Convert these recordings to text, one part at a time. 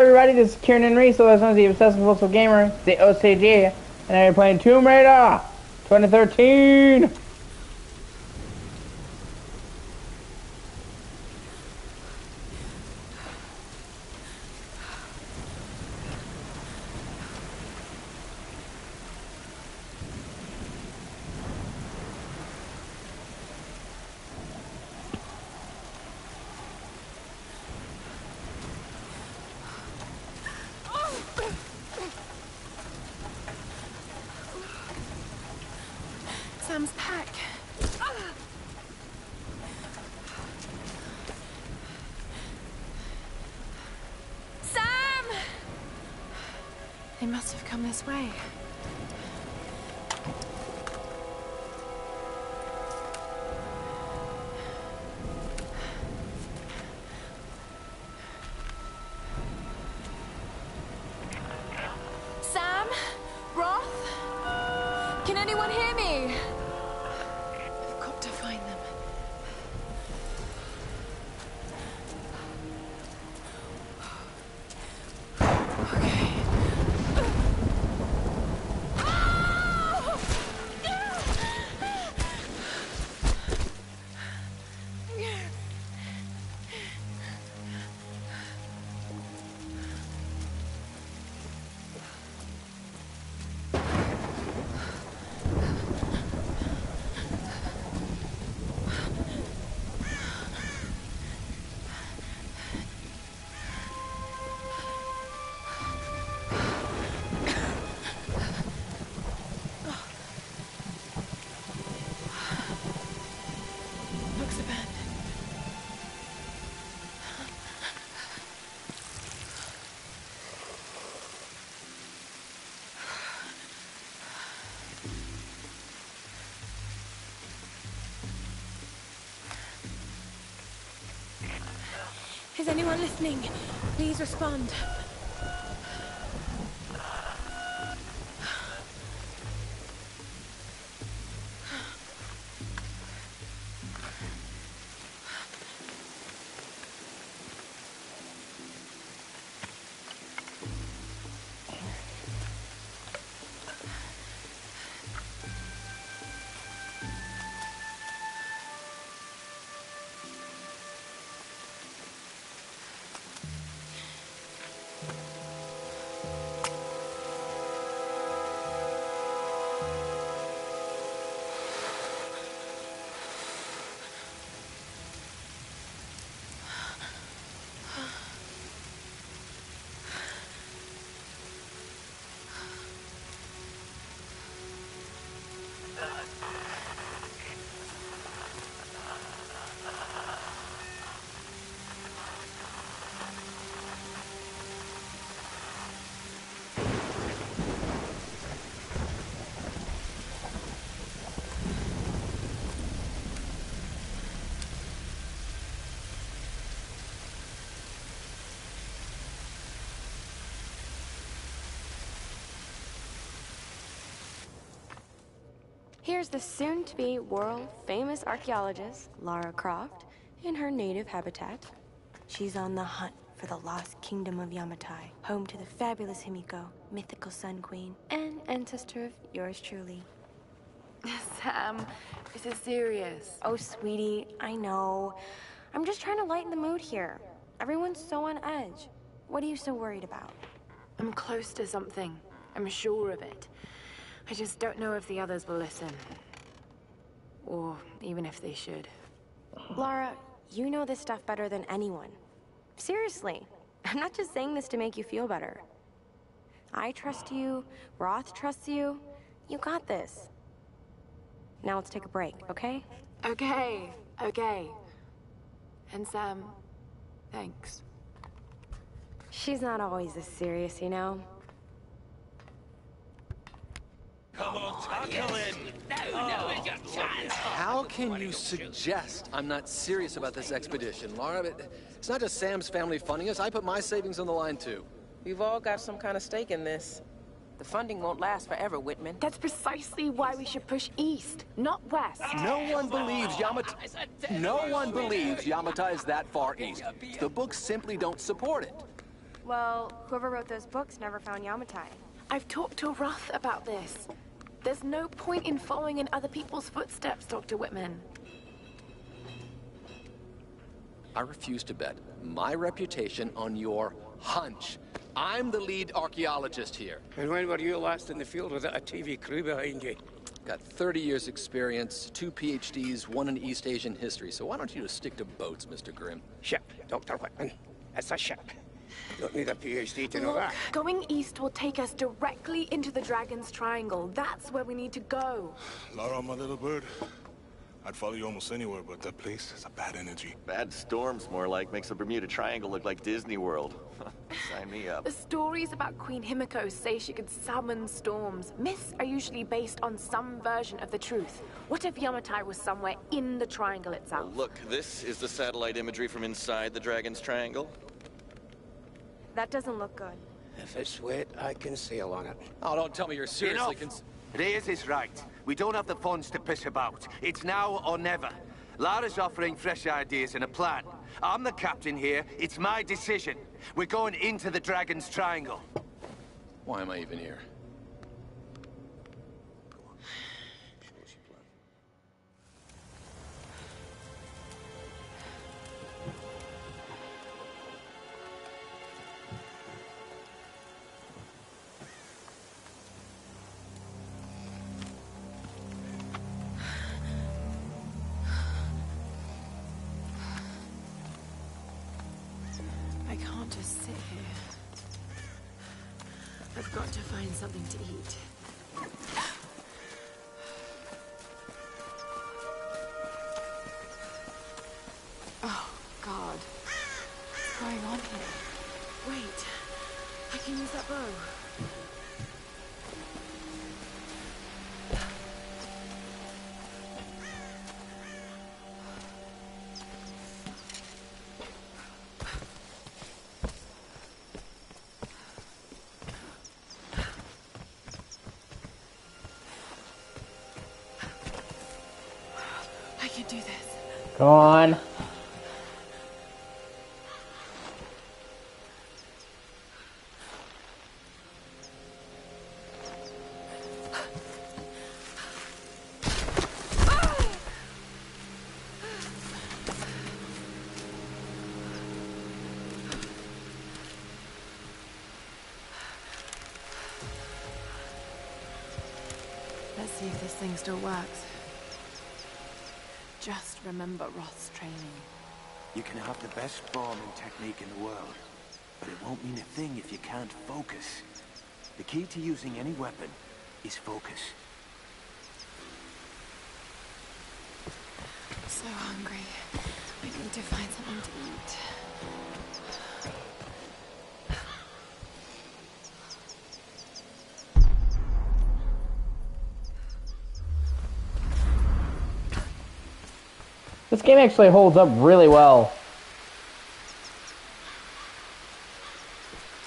Everybody, this is Kieran Reese, so that's the Obsessive Compulsive Gamer, the O.C.G, and I'm playing Tomb Raider 2013. Sam's pack. Sam! They must have come this way. Sam? Roth? Can anyone hear me? I've got to find them. Okay. Looks abandoned. Is anyone listening? Please respond. Here's the soon-to-be world-famous archaeologist, Lara Croft, in her native habitat. She's on the hunt for the lost kingdom of Yamatai, home to the fabulous Himiko, mythical Sun Queen, and ancestor of yours truly. Sam, this is serious. Oh, sweetie, I know. I'm just trying to lighten the mood here. Everyone's so on edge. What are you so worried about? I'm close to something. I'm sure of it. I just don't know if the others will listen. Or even if they should. Lara, you know this stuff better than anyone. Seriously, I'm not just saying this to make you feel better. I trust you, Roth trusts you. You got this. Now let's take a break, okay? Okay. And Sam, thanks. She's not always this serious, you know? Come on, tackle it! No, it's your chance! How can you suggest I'm not serious about this expedition, Lara? It's not just Sam's family funding us. I put my savings on the line, too. We've all got some kind of stake in this. The funding won't last forever, Whitman. That's precisely why we should push east, not west. No one believes Yamatai is that far east. The books simply don't support it. Well, whoever wrote those books never found Yamatai. I've talked to Roth about this. There's no point in following in other people's footsteps, Dr. Whitman. I refuse to bet my reputation on your hunch. I'm the lead archaeologist here. And when were you last in the field without a TV crew behind you? Got 30 years experience, 2 PhDs, 1 in East Asian history, so why don't you just stick to boats, Mr. Grimm? Ship, Dr. Whitman. It's a ship. You don't need a PhD to know Look, that. going east will take us directly into the Dragon's Triangle. That's where we need to go. Lara, my little bird. I'd follow you almost anywhere, but that place has a bad energy. Bad storms, more like. Makes the Bermuda Triangle look like Disney World. Sign me up. The stories about Queen Himiko say she could summon storms. Myths are usually based on some version of the truth. What if Yamatai was somewhere in the triangle itself? Well, look, this is the satellite imagery from inside the Dragon's Triangle. That doesn't look good. If it's wet, I can sail on it. Oh, don't tell me you're seriously Reyes is right. We don't have the funds to piss about. It's now or never. Lara's offering fresh ideas and a plan. I'm the captain here. It's my decision. We're going into the Dragon's Triangle. Why am I even here? I can't just sit here. I've got to find something to eat. Oh, God. What's going on here? Wait. I can use that bow. I can do this. Go on. Let's see if this thing still works. Just remember Roth's training. You can have the best bombing technique in the world, but it won't mean a thing if you can't focus. The key to using any weapon is focus. I'm so hungry. I need to find something to eat. This game actually holds up really well.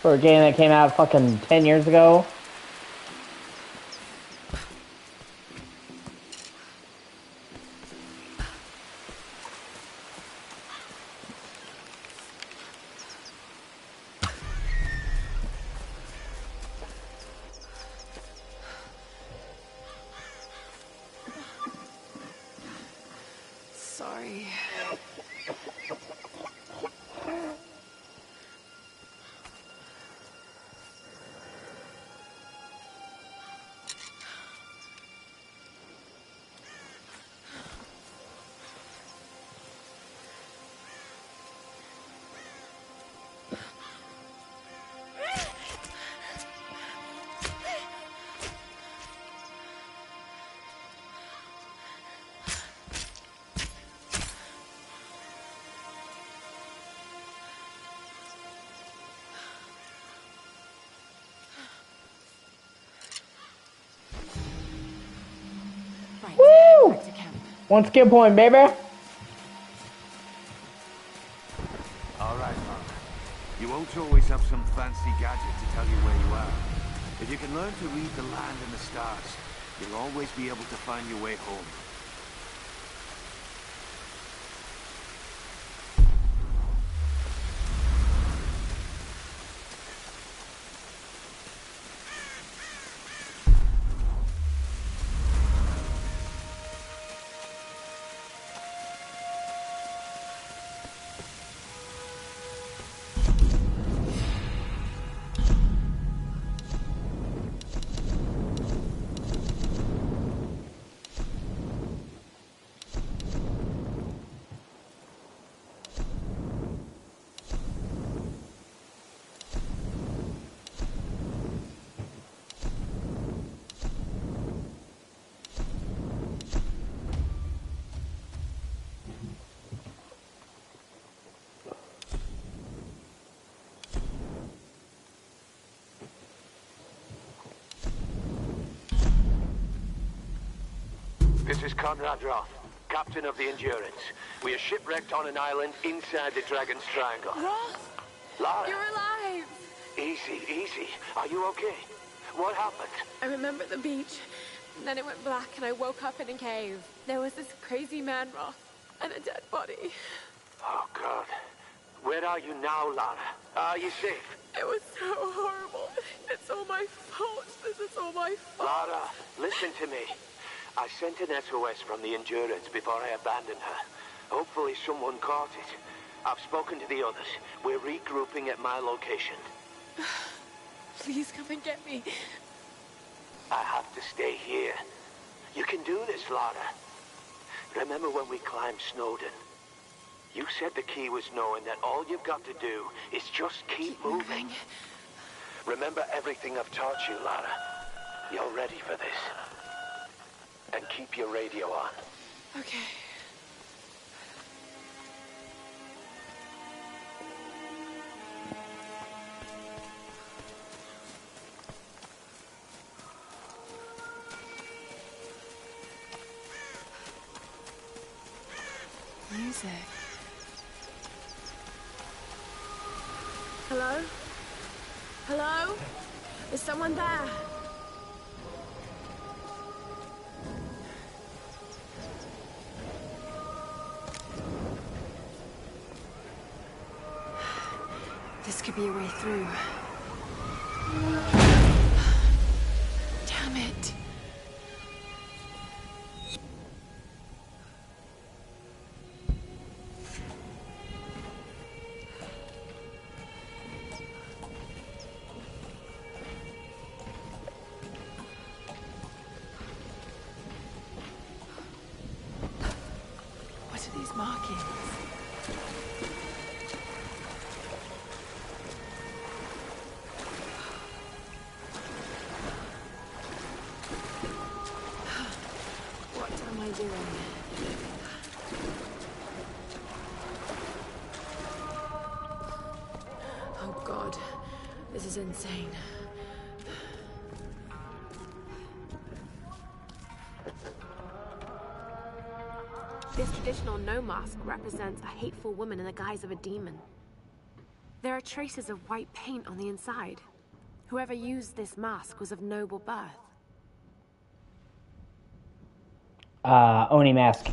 For a game that came out fucking 10 years ago. Sorry. Right, Woo! back to camp. 1 skill point, baby. All right, Mark. You won't always have some fancy gadget to tell you where you are. If you can learn to read the land and the stars, you'll always be able to find your way home. This is Conrad Roth, captain of the Endurance. We are shipwrecked on an island inside the Dragon's Triangle. Roth! Lara! You're alive! Easy, easy. Are you okay? What happened? I remember the beach. And then it went black and I woke up in a cave. There was this crazy man, Roth, and a dead body. Oh, God. Where are you now, Lara? Are you safe? It was so horrible. It's all my fault. This is all my fault. Lara, listen to me. I sent an SOS from the Endurance before I abandoned her. Hopefully someone caught it. I've spoken to the others. We're regrouping at my location. Please come and get me. I have to stay here. You can do this, Lara. Remember when we climbed Snowden? You said the key was knowing that all you've got to do is just keep moving. Remember everything I've taught you, Lara. You're ready for this. And keep your radio on. Okay. Music. Hello? Hello? Is someone there? This could be a way through. Damn it. What are these markings? Oh God, this is insane. This traditional no mask represents a hateful woman in the guise of a demon. There are traces of white paint on the inside. Whoever used this mask was of noble birth. Oni mask.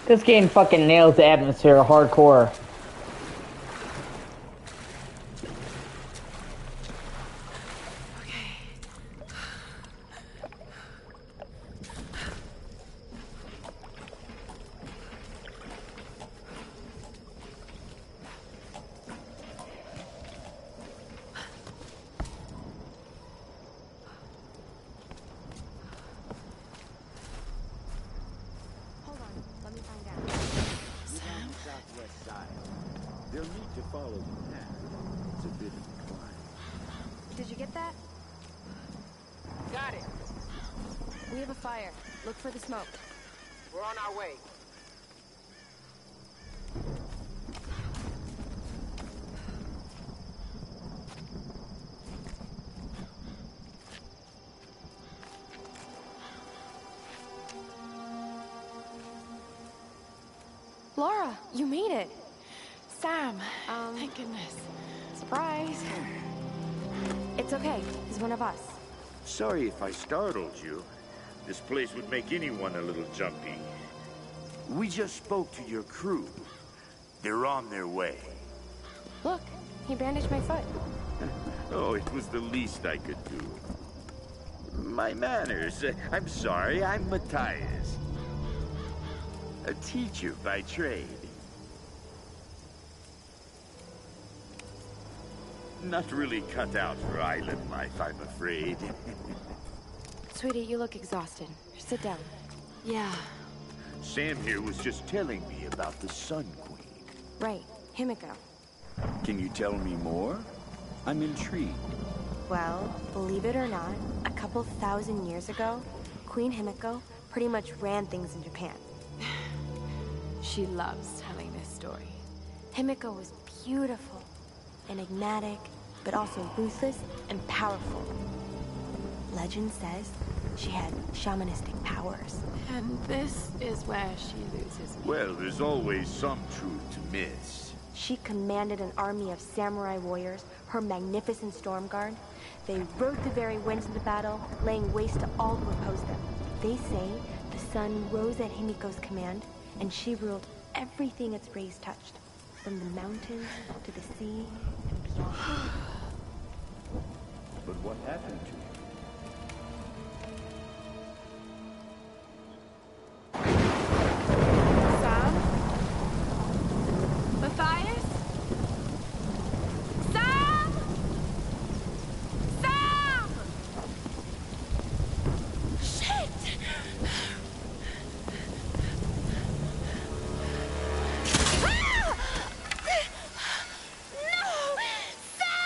This game fucking nails the atmosphere hardcore. Did you get that? Got it. We have a fire. Look for the smoke. We're on our way. Laura, you made it. Sam, thank goodness. Surprise. It's okay. He's one of us. Sorry if I startled you. This place would make anyone a little jumpy. We just spoke to your crew. They're on their way. Look, he bandaged my foot. Oh, it was the least I could do. My manners. I'm sorry, I'm Matthias. A teacher by trade. Not really cut out for island life, I'm afraid. Sweetie, you look exhausted. Sit down. Yeah. Sam here was just telling me about the Sun Queen. Right, Himiko. Can you tell me more? I'm intrigued. Well, believe it or not, a couple thousand years ago, Queen Himiko pretty much ran things in Japan. She loves telling this story. Himiko was beautiful, enigmatic, but also ruthless and powerful. Legend says she had shamanistic powers. And this is where she loses me. Well, there's always some truth to miss. She commanded an army of samurai warriors, her magnificent storm guard. They rode the very winds into battle, laying waste to all who opposed them. They say the sun rose at Himiko's command, and she ruled everything its rays touched, from the mountains to the sea and beyond. But what happened to her? Sam? Matthias? Sam! Sam! Shit! Ah! No! Sam!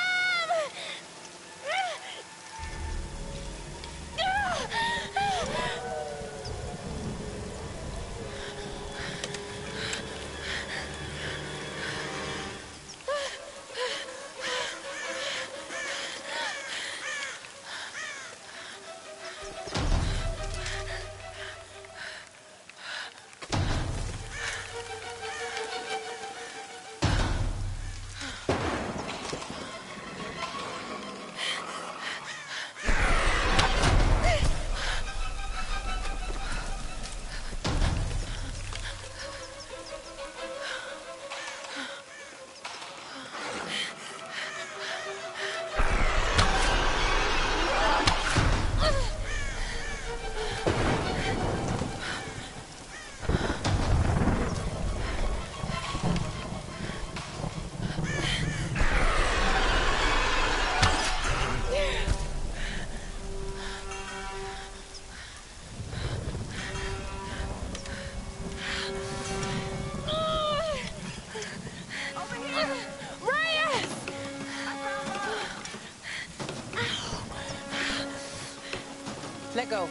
Let go.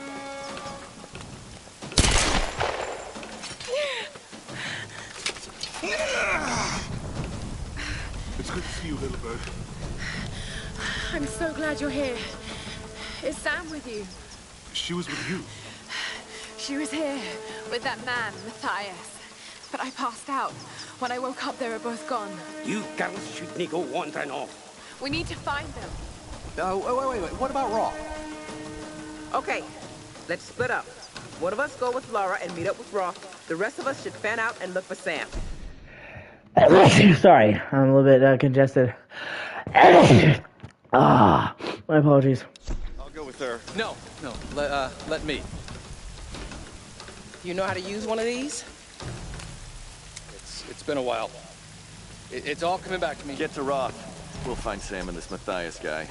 It's good to see you, little bird. I'm so glad you're here. Is Sam with you? She was with you. She was here with that man, Matthias. But I passed out. When I woke up, they were both gone. You girls shouldn't go wandering off. We need to find them. Wait. What about Raw? Okay, let's split up. One of us go with Laura and meet up with Roth. The rest of us should fan out and look for Sam. Sorry, I'm a little bit congested. My apologies. I'll go with her. No. Let me. You know how to use one of these? It's been a while. It's all coming back to me. Get to Roth. We'll find Sam and this Matthias guy.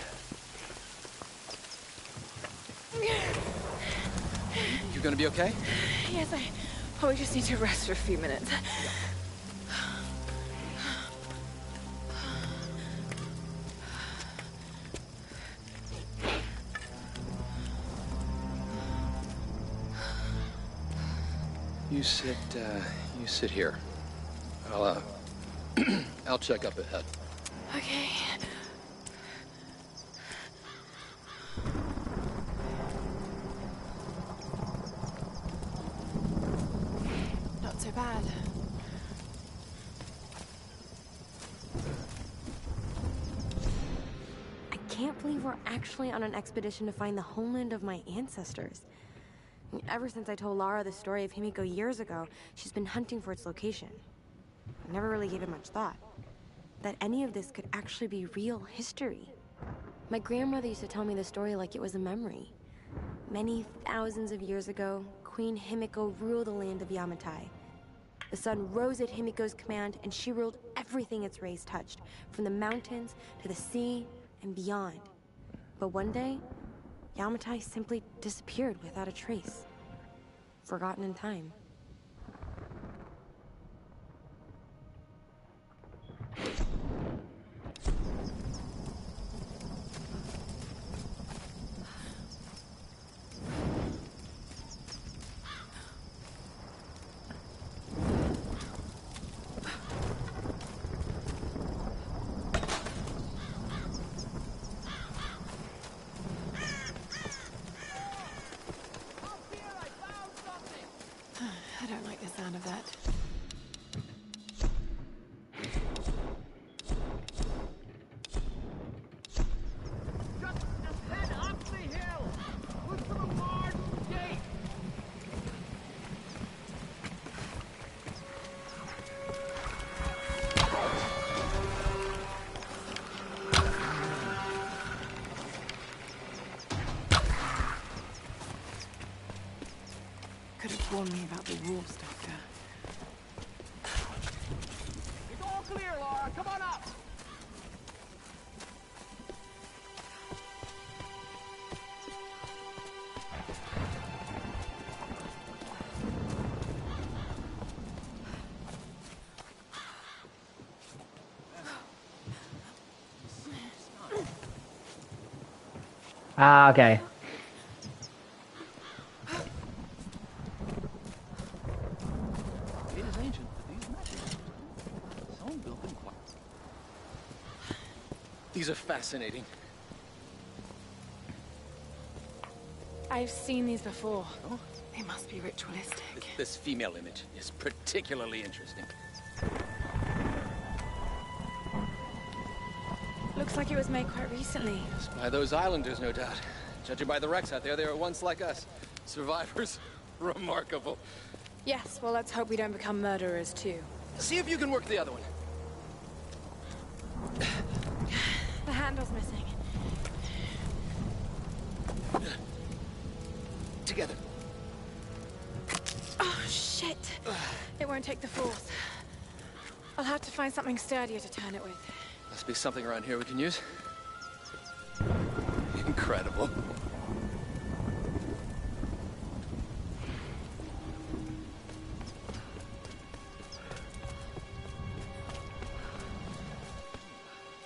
You gonna be okay? Yes, I probably just need to rest for a few minutes. You sit here. I'll check up ahead. Okay. Not so bad. I can't believe we're actually on an expedition to find the homeland of my ancestors. Ever since I told Lara the story of Himiko years ago, she's been hunting for its location. I never really gave it much thought. That any of this could actually be real history. My grandmother used to tell me the story like it was a memory. Many thousands of years ago, Queen Himiko ruled the land of Yamatai. The sun rose at Himiko's command, and she ruled everything its rays touched, from the mountains to the sea and beyond. But one day, Yamatai simply disappeared without a trace. Forgotten in time. I don't like the sound of that. Just head up the hill! Look for the large gate! Could have warned me about the wolves, Doctor. It's all clear, Laura. Come on up! Ah, okay. It is ancient, but these matches. Someone built them quite. These are fascinating. I've seen these before. Oh? They must be ritualistic. This female image is particularly interesting. Looks like it was made quite recently. Yes, by those islanders, no doubt. Judging by the wrecks out there, they were once like us. Survivors. Remarkable. Yes, well, let's hope we don't become murderers, too. See if you can work the other one. The handle's missing. Together. Oh, shit. It won't take the force. I'll have to find something sturdier to turn it with. Must be something around here we can use. Incredible.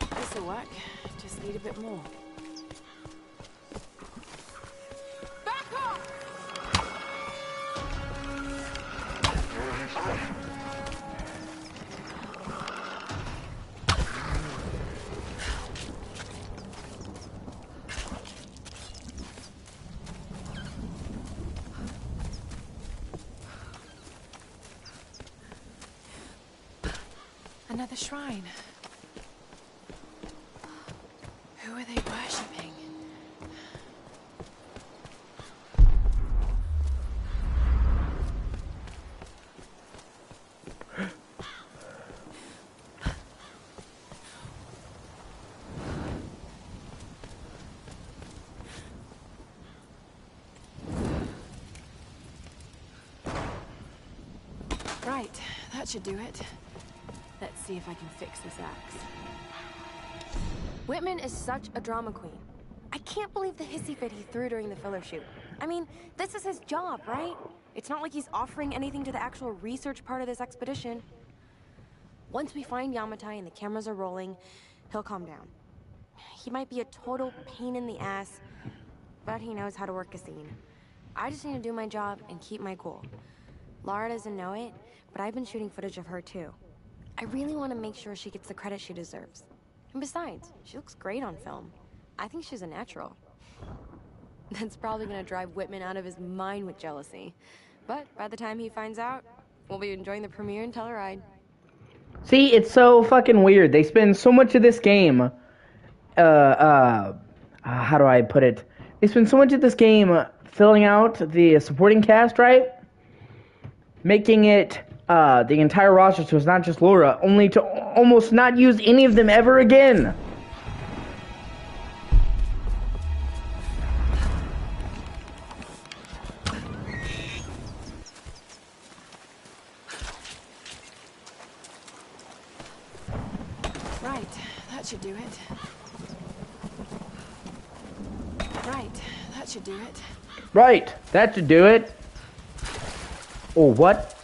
This'll work. Just need a bit more. Back off! Another shrine. Who are they worshipping? Right, that should do it. Let's see if I can fix this axe. Whitman is such a drama queen. I can't believe the hissy fit he threw during the filler shoot. I mean, this is his job, right? It's not like he's offering anything to the actual research part of this expedition. Once we find Yamatai and the cameras are rolling, he'll calm down. He might be a total pain in the ass, but he knows how to work a scene. I just need to do my job and keep my cool. Lara doesn't know it, but I've been shooting footage of her too. I really want to make sure she gets the credit she deserves. And besides, she looks great on film. I think she's a natural. That's probably gonna drive Whitman out of his mind with jealousy. But by the time he finds out, we'll be enjoying the premiere and Telluride. See, it's so fucking weird. They spend so much of this game, how do I put it? They spent so much of this game filling out the supporting cast, right? Making it the entire roster so it's not just Laura, only to almost not use any of them ever again. Right, that should do it. Right, that should do it. Right, that should do it. Oh, what?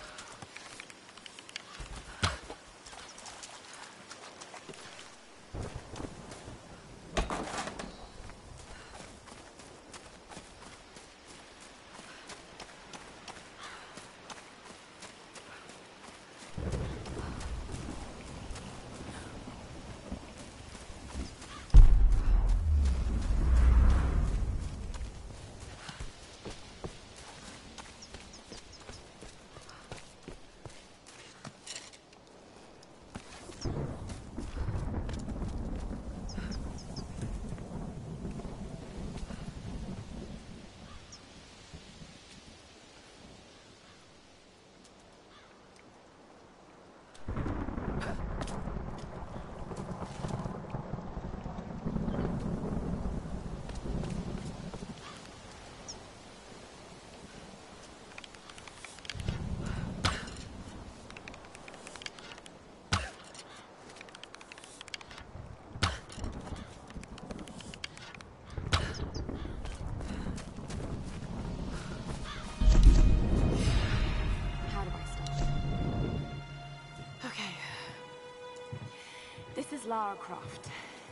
Lara Croft,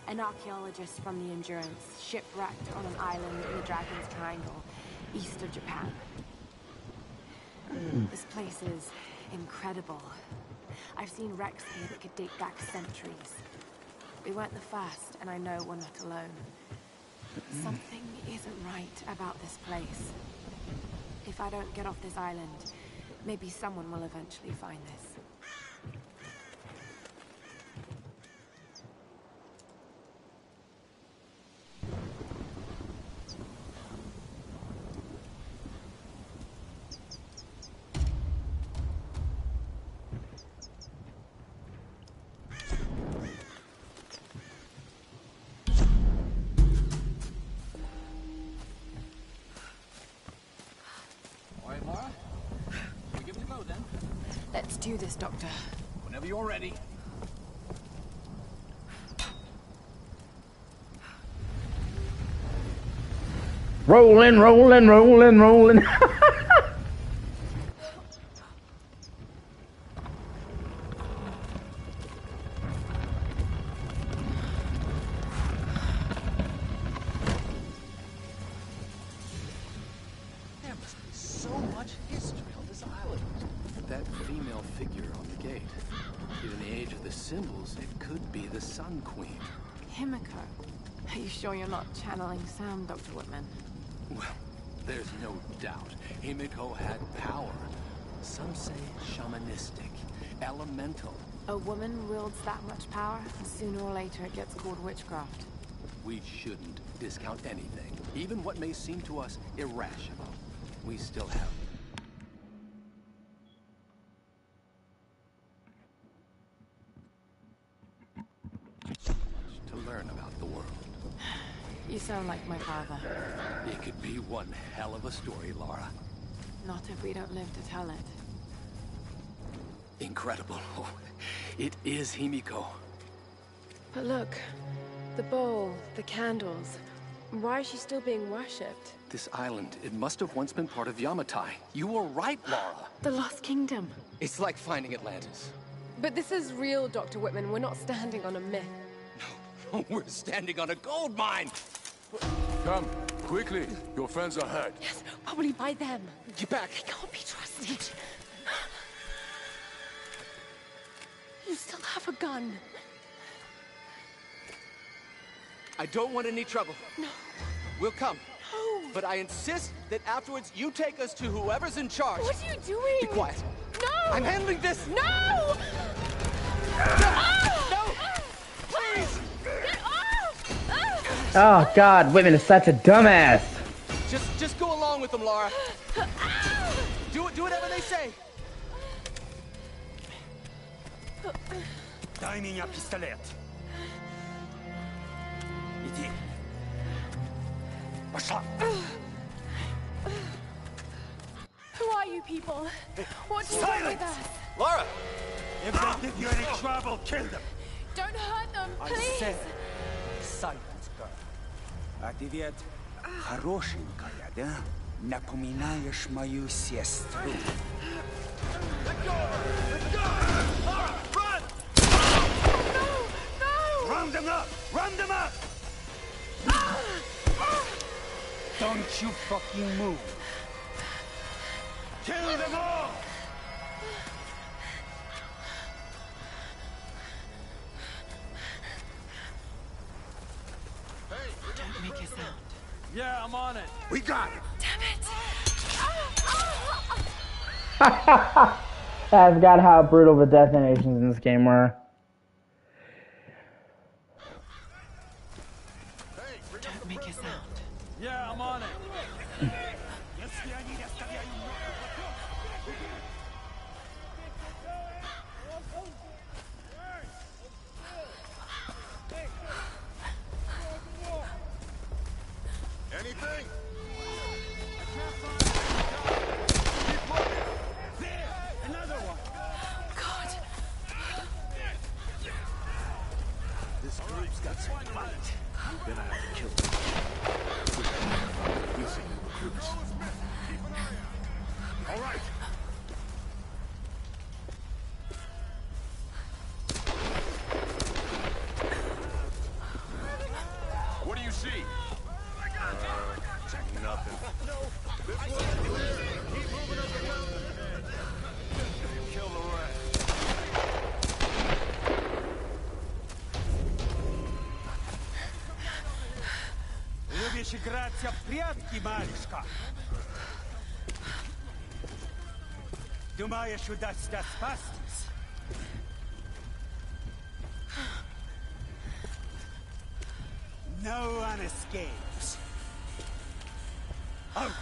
an archaeologist from the Endurance, shipwrecked on an island in the Dragon's Triangle, east of Japan. This place is incredible. I've seen wrecks here that could date back centuries. We weren't the first, and I know we're not alone. Something isn't right about this place. If I don't get off this island, maybe someone will eventually find this. Let's do this, Doctor. Whenever you're ready. Rolling, rolling, rolling, rolling. Channeling Sam, Dr. Whitman. Well, there's no doubt. Himiko had power. Some say shamanistic, elemental. A woman wields that much power, and sooner or later it gets called witchcraft. We shouldn't discount anything, even what may seem to us irrational. We still have to learn about the world. You sound like my father. It could be one hell of a story, Lara. Not if we don't live to tell it. Incredible. Oh, it is Himiko. But look, the bowl, the candles. Why is she still being worshipped? This island, it must have once been part of Yamatai. You were right, Lara. The Lost Kingdom. It's like finding Atlantis. But this is real, Dr. Whitman. We're not standing on a myth. No, we're standing on a gold mine. Come, quickly. Your friends are hurt. Yes, probably by them. Get back. They can't be trusted. You still have a gun. I don't want any trouble. No. We'll come. No. But I insist that afterwards you take us to whoever's in charge. What are you doing? Be quiet. No! I'm handling this. No! No! Please! Get off! Oh God, Whitman is such a dumbass. wrong with them, Lara? Do whatever they say. Дай меня пистолет. Иди. Пошла. Who are you people? What do you want with us? Lara! If they give you any trouble, kill them. Don't hurt them, I please. said silence, girl. А ты ведь хорошенькая, да? Напоминаешь мою сестру. Round them up! Round them up! Don't you fucking move! Kill them all! Don't make a sound. Yeah, I'm on it. We got it. Damn it. I forgot how brutal the death animations in this game were. Don't make a sound. Yeah, I'm on it. Anything? Another one. God. This group's got some fight. We're gonna have to kill them. Using recruits. All right. What do you see? Nothing. This one's clear. Keep moving up the mountain. Kill the rest. Любишь играться в прятки, малышка? Думаешь, удастся спастись? No one escapes. Out!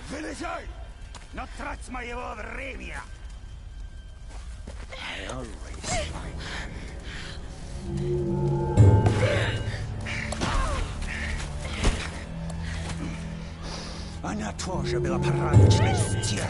Вылезай! Но трать моего времени! I always find Она тоже была порядочной стервой.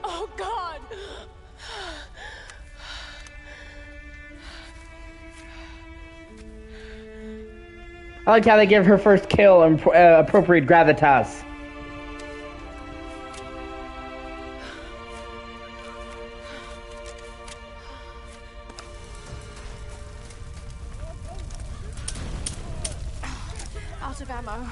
Oh, God. I like how they give her first kill appropriate gravitas. Out of ammo.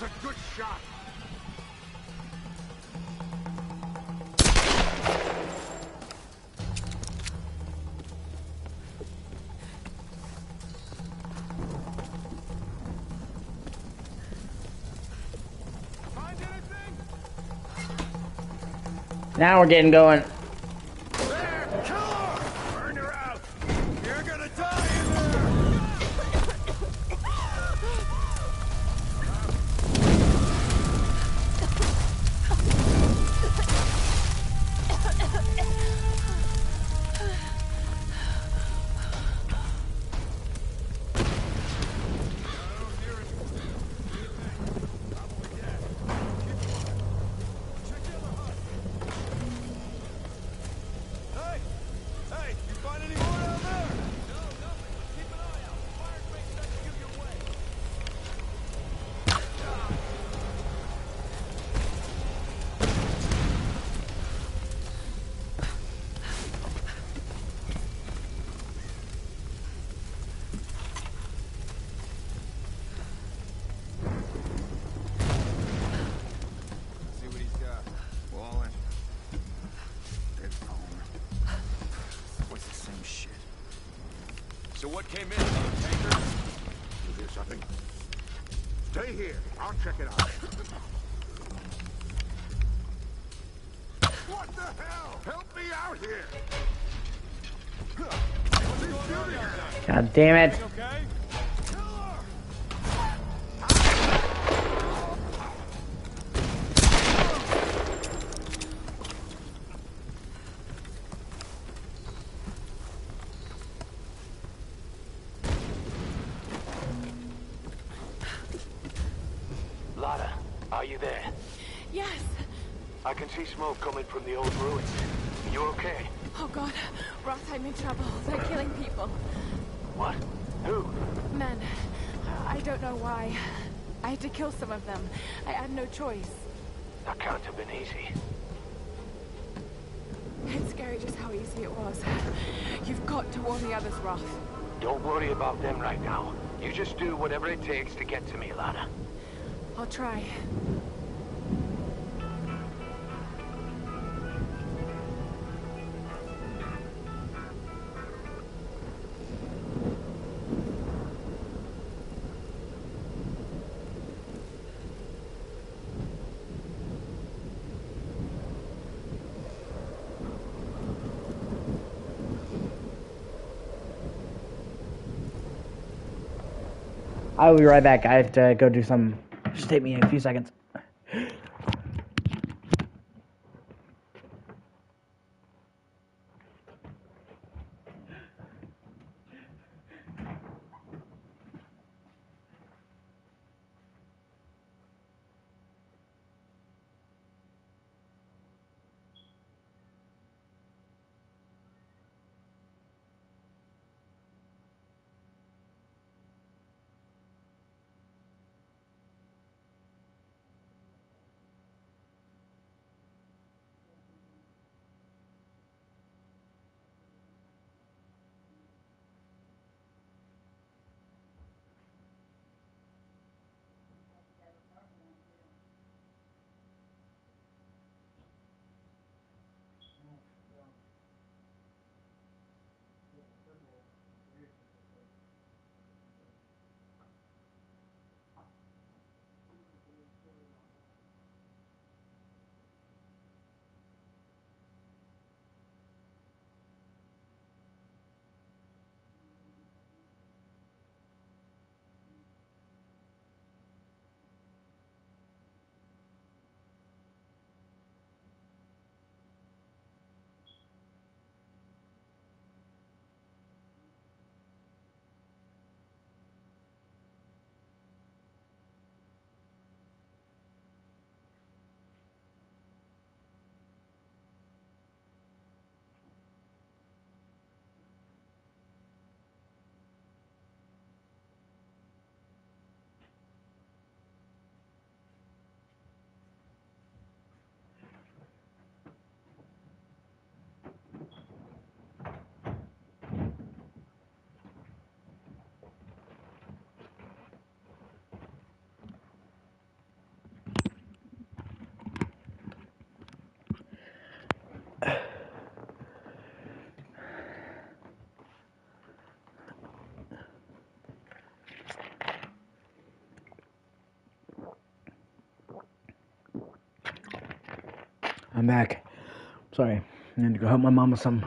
was a good shot. Now we're getting going. There, kill her! Burn her out! You're gonna die in there! Hey, you find any more out there? No, nothing. But keep an eye out. Fire may start to give your way. See what he's got. Wallen. Dead phone. What's the same shit? So what came in? Tanker? You hear something? Stay here. I'll check it out. What the hell? Help me out here! What's going on down there? God damn it. Okay? Lara, are you there? Yes. I can see smoke coming from the old ruins. You okay? Oh God, Ross, I'm in trouble. They're killing people. What? Who? Men. I don't know why. I had to kill some of them. I had no choice. That can't have been easy. It's scary just how easy it was. You've got to warn the others, Roth. Don't worry about them right now. You just do whatever it takes to get to me, Lara. I'll try. I will be right back. I have to go do some. Just take me a few seconds. I'm back. Sorry, I need to go help my mom with some.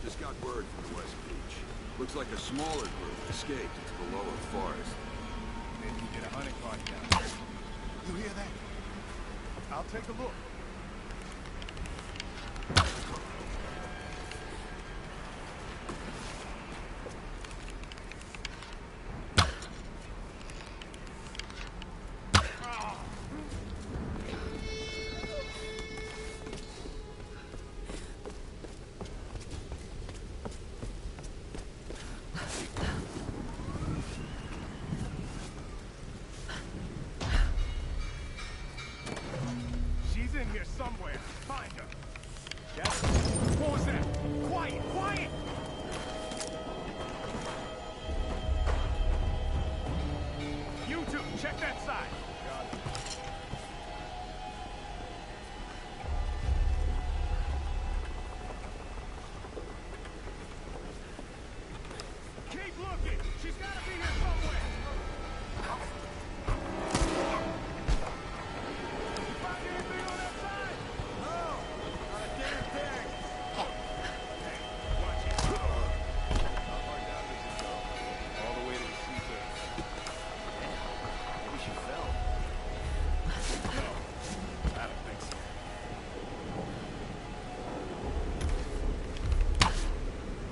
Just got word from the West Beach. Looks like a smaller group escaped into the lower forest. Maybe you get a hunting party down there. You hear that? I'll take a look. She's in here somewhere. Find her. Yes? What was that? Quiet! Quiet! You two, check that side. Got it. Keep looking. She's gotta be here somewhere.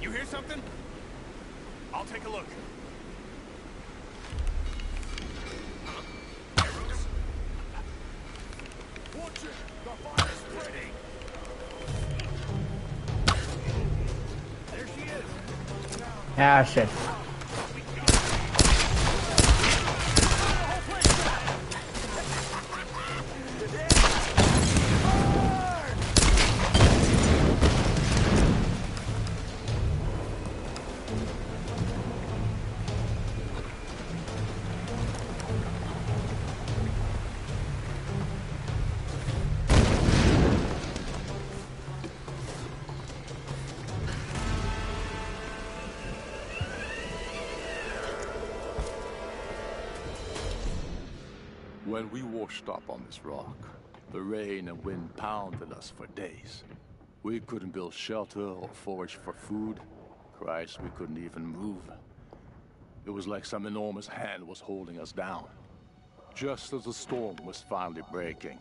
You hear something? I'll take a look. Watch it! The fire's spreading! There she is! Ah, shit. When we washed up on this rock, the rain and wind pounded us for days. We couldn't build shelter or forage for food. Christ, we couldn't even move. It was like some enormous hand was holding us down. Just as the storm was finally breaking,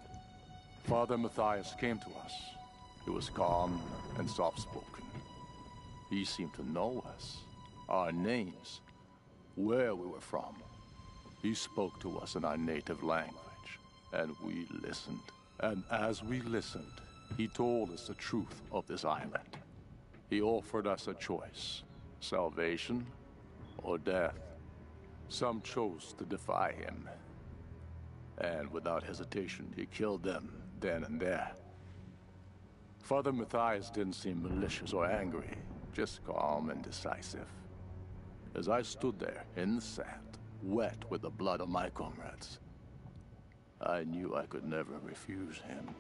Father Matthias came to us. He was calm and soft-spoken. He seemed to know us, our names, where we were from. He spoke to us in our native language, and we listened. And as we listened, he told us the truth of this island. He offered us a choice, salvation or death. Some chose to defy him, and without hesitation, he killed them then and there. Father Matthias didn't seem malicious or angry, just calm and decisive. As I stood there in the sand, wet with the blood of my comrades, I knew I could never refuse him.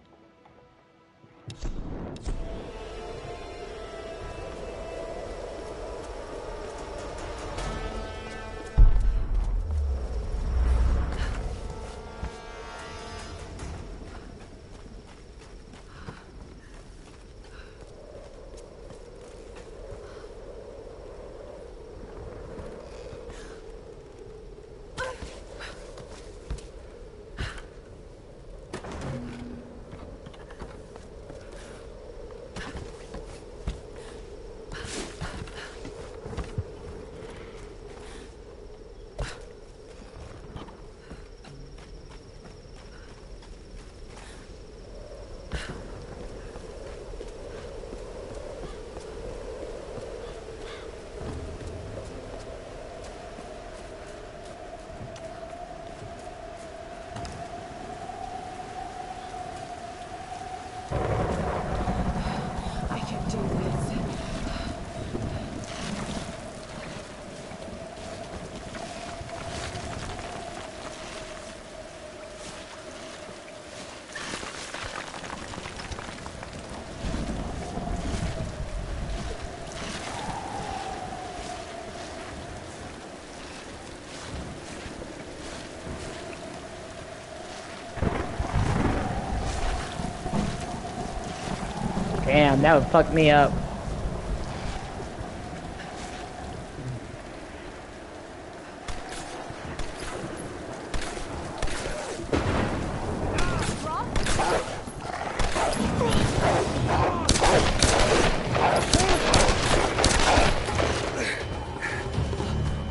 Damn, that would fuck me up.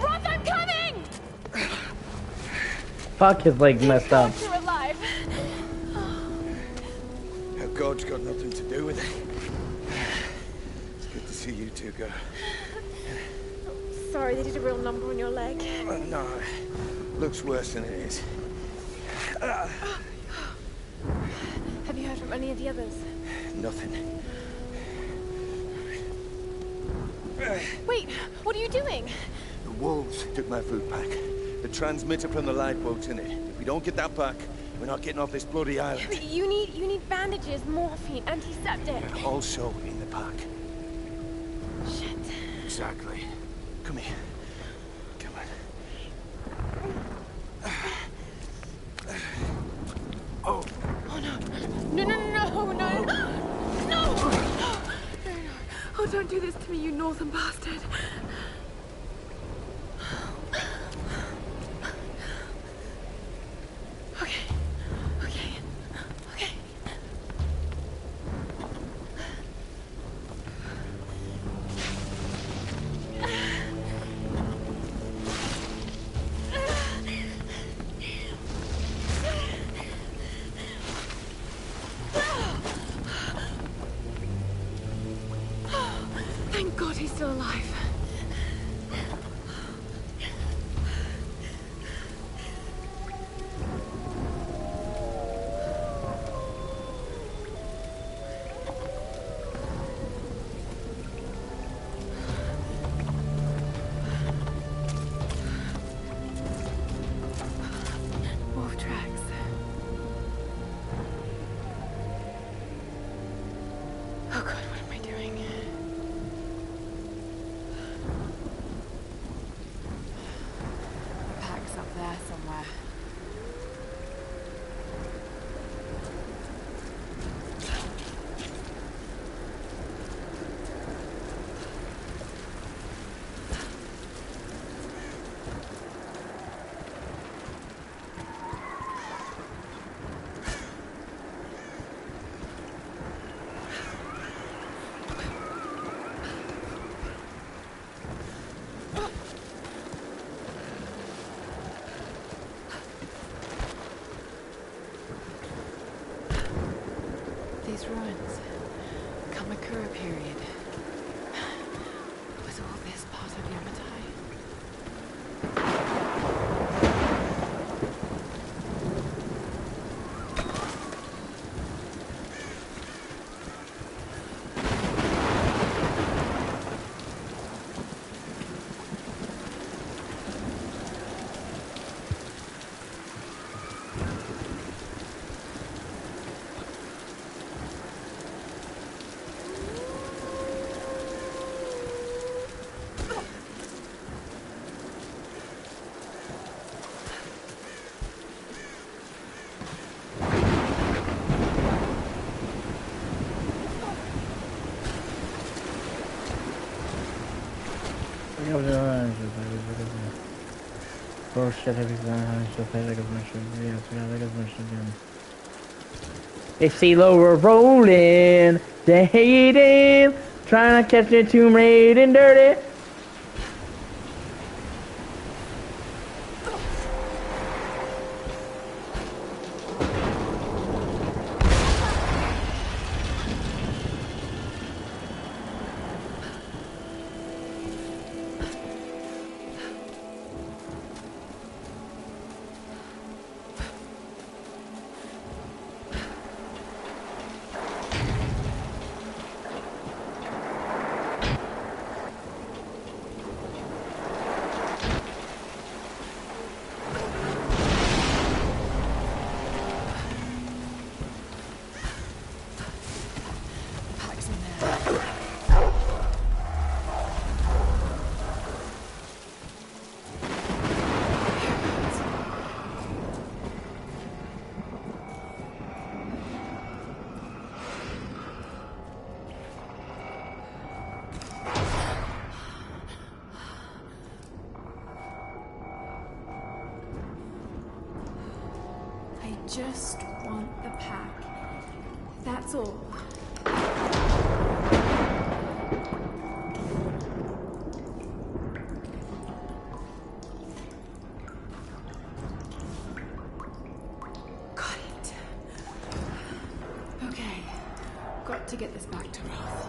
Roth, I'm coming! Fuck, his leg messed up. You're alive. God's got nothing to do with it. It's good to see you two go. Sorry, they did a real number on your leg. No, looks worse than it is. Have you heard from any of the others? Nothing. Wait, what are you doing? The wolves took my food pack. The transmitter from the lifeboat's in it. If we don't get that back, we're not getting off this bloody island. You need bandages, morphine, antiseptic. Also in the pack. Shit. Exactly. Come here. Come on. Oh. Oh no. No, no, no, no, no. No! Oh, don't do this to me, you northern bastard. Okay. Okay. Okay. Thank God he's still alive. Wolf tracks. Oh God, what am I doing? Pack's up there somewhere. These ruins. Kamakura period. Was all this part of Yamatai? Oh shit, they see lower rolling, they hating, trying to catch the tomb raiding dirty. just want the pack. That's all. Got it. Okay. Got to get this back to Roth.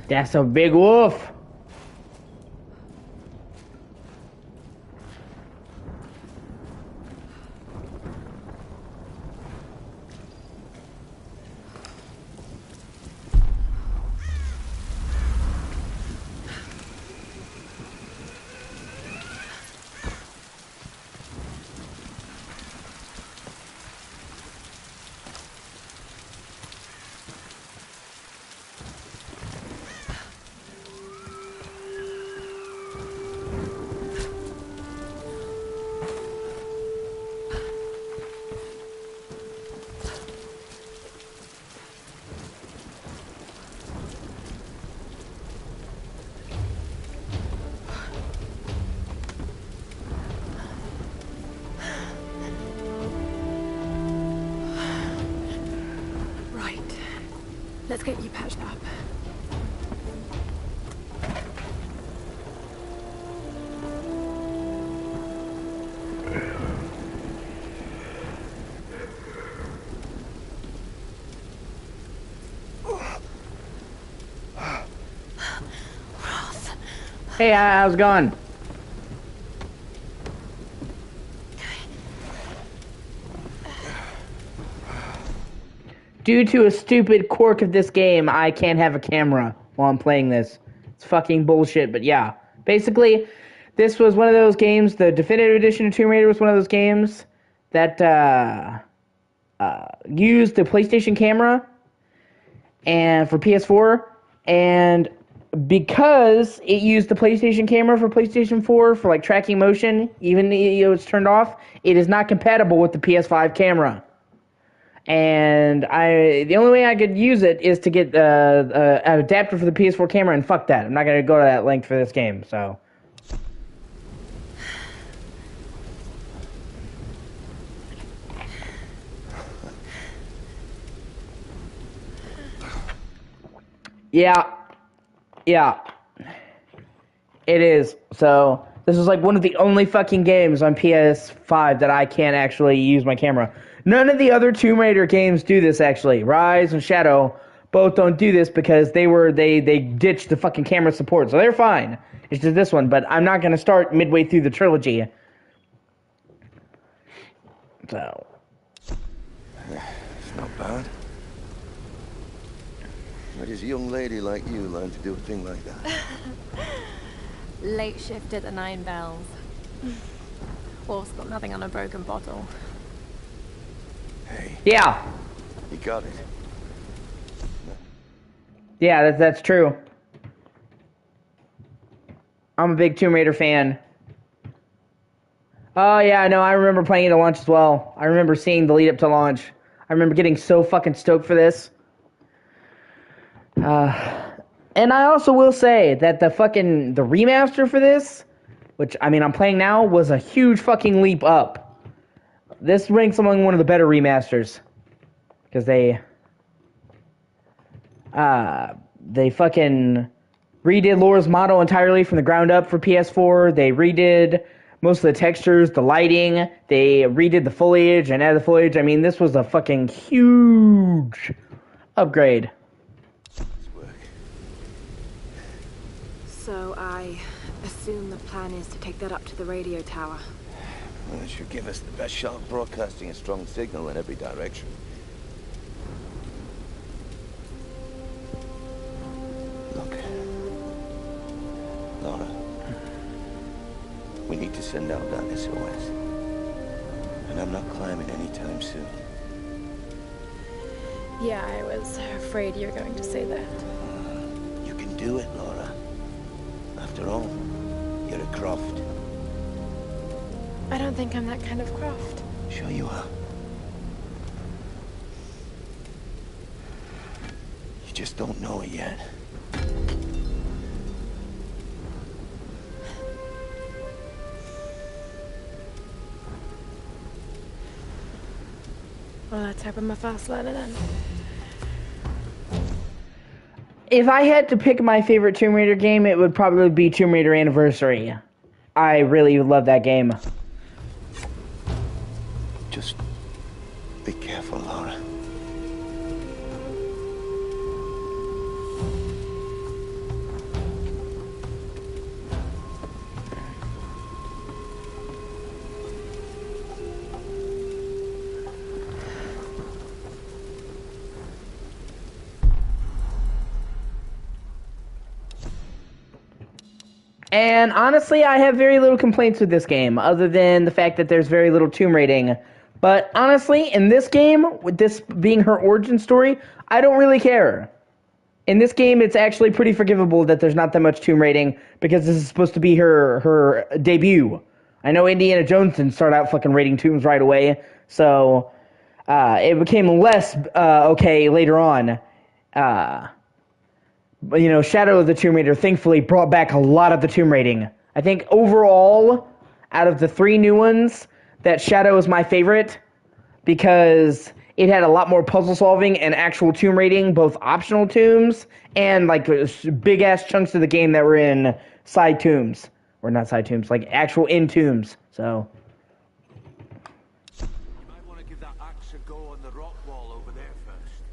That's a big wolf. Let's get you patched up. Hey, how's it going? Due to a stupid quirk of this game, I can't have a camera while I'm playing this. It's fucking bullshit, but yeah. Basically, this was one of those games, the Definitive Edition of Tomb Raider was one of those games that used the PlayStation camera and for PS4, and because it used the PlayStation camera for PlayStation 4 for like tracking motion, even though it's turned off, it is not compatible with the PS5 camera. And the only way I could use it is to get an adapter for the PS4 camera, and fuck that. I'm not going to go to that length for this game, so. Yeah. It is. So, this is like one of the only fucking games on PS5 that I can't actually use my camera. None of the other Tomb Raider games do this, actually. Rise and Shadow both don't do this because they ditched the fucking camera support, so they're fine. It's just this one, but I'm not going to start midway through the trilogy. So. It's not bad. Where does a young lady like you learn to do a thing like that? Late shift at the 9 Bells. Wolf's got nothing on a broken bottle. Hey. Yeah. You got it. Yeah, that's true. I'm a big Tomb Raider fan. Oh yeah, no, I remember playing it at launch as well. I remember seeing the lead up to launch. I remember getting so fucking stoked for this. And I also will say that the remaster for this, which, I mean, I'm playing now, was a huge fucking leap up. This ranks among one of the better remasters. Because they fucking redid Laura's model entirely from the ground up for PS4. They redid most of the textures, the lighting. They redid the foliage and added the foliage. I mean, this was a fucking huge upgrade. So I assume the plan is to take that up to the radio tower. Well, it should give us the best shot of broadcasting a strong signal in every direction. Look, Laura, we need to send out that SOS. And I'm not climbing anytime soon. Yeah, I was afraid you were going to say that. You can do it, Laura. After all, you're a Croft. I don't think I'm that kind of Croft. Sure you are. You just don't know it yet. Well, let's hope I'm a fast learner then. If I had to pick my favorite Tomb Raider game, it would probably be Tomb Raider Anniversary. I really love that game. Just be careful, Laura. And honestly, I have very little complaints with this game, other than the fact that there's very little tomb raiding. But honestly, in this game, with this being her origin story, I don't really care. In this game, it's actually pretty forgivable that there's not that much tomb raiding, because this is supposed to be her debut. I know Indiana Jones didn't start out fucking raiding tombs right away, so it became less okay later on. But, you know, Shadow of the Tomb Raider thankfully brought back a lot of the tomb raiding. I think overall, out of the 3 new ones, that Shadow is my favorite because it had a lot more puzzle solving and actual tomb raiding, both optional tombs and like big ass chunks of the game that were in side tombs. Or not side tombs, like actual in tombs. So. You might want to give that axe a go on the rock wall over there first.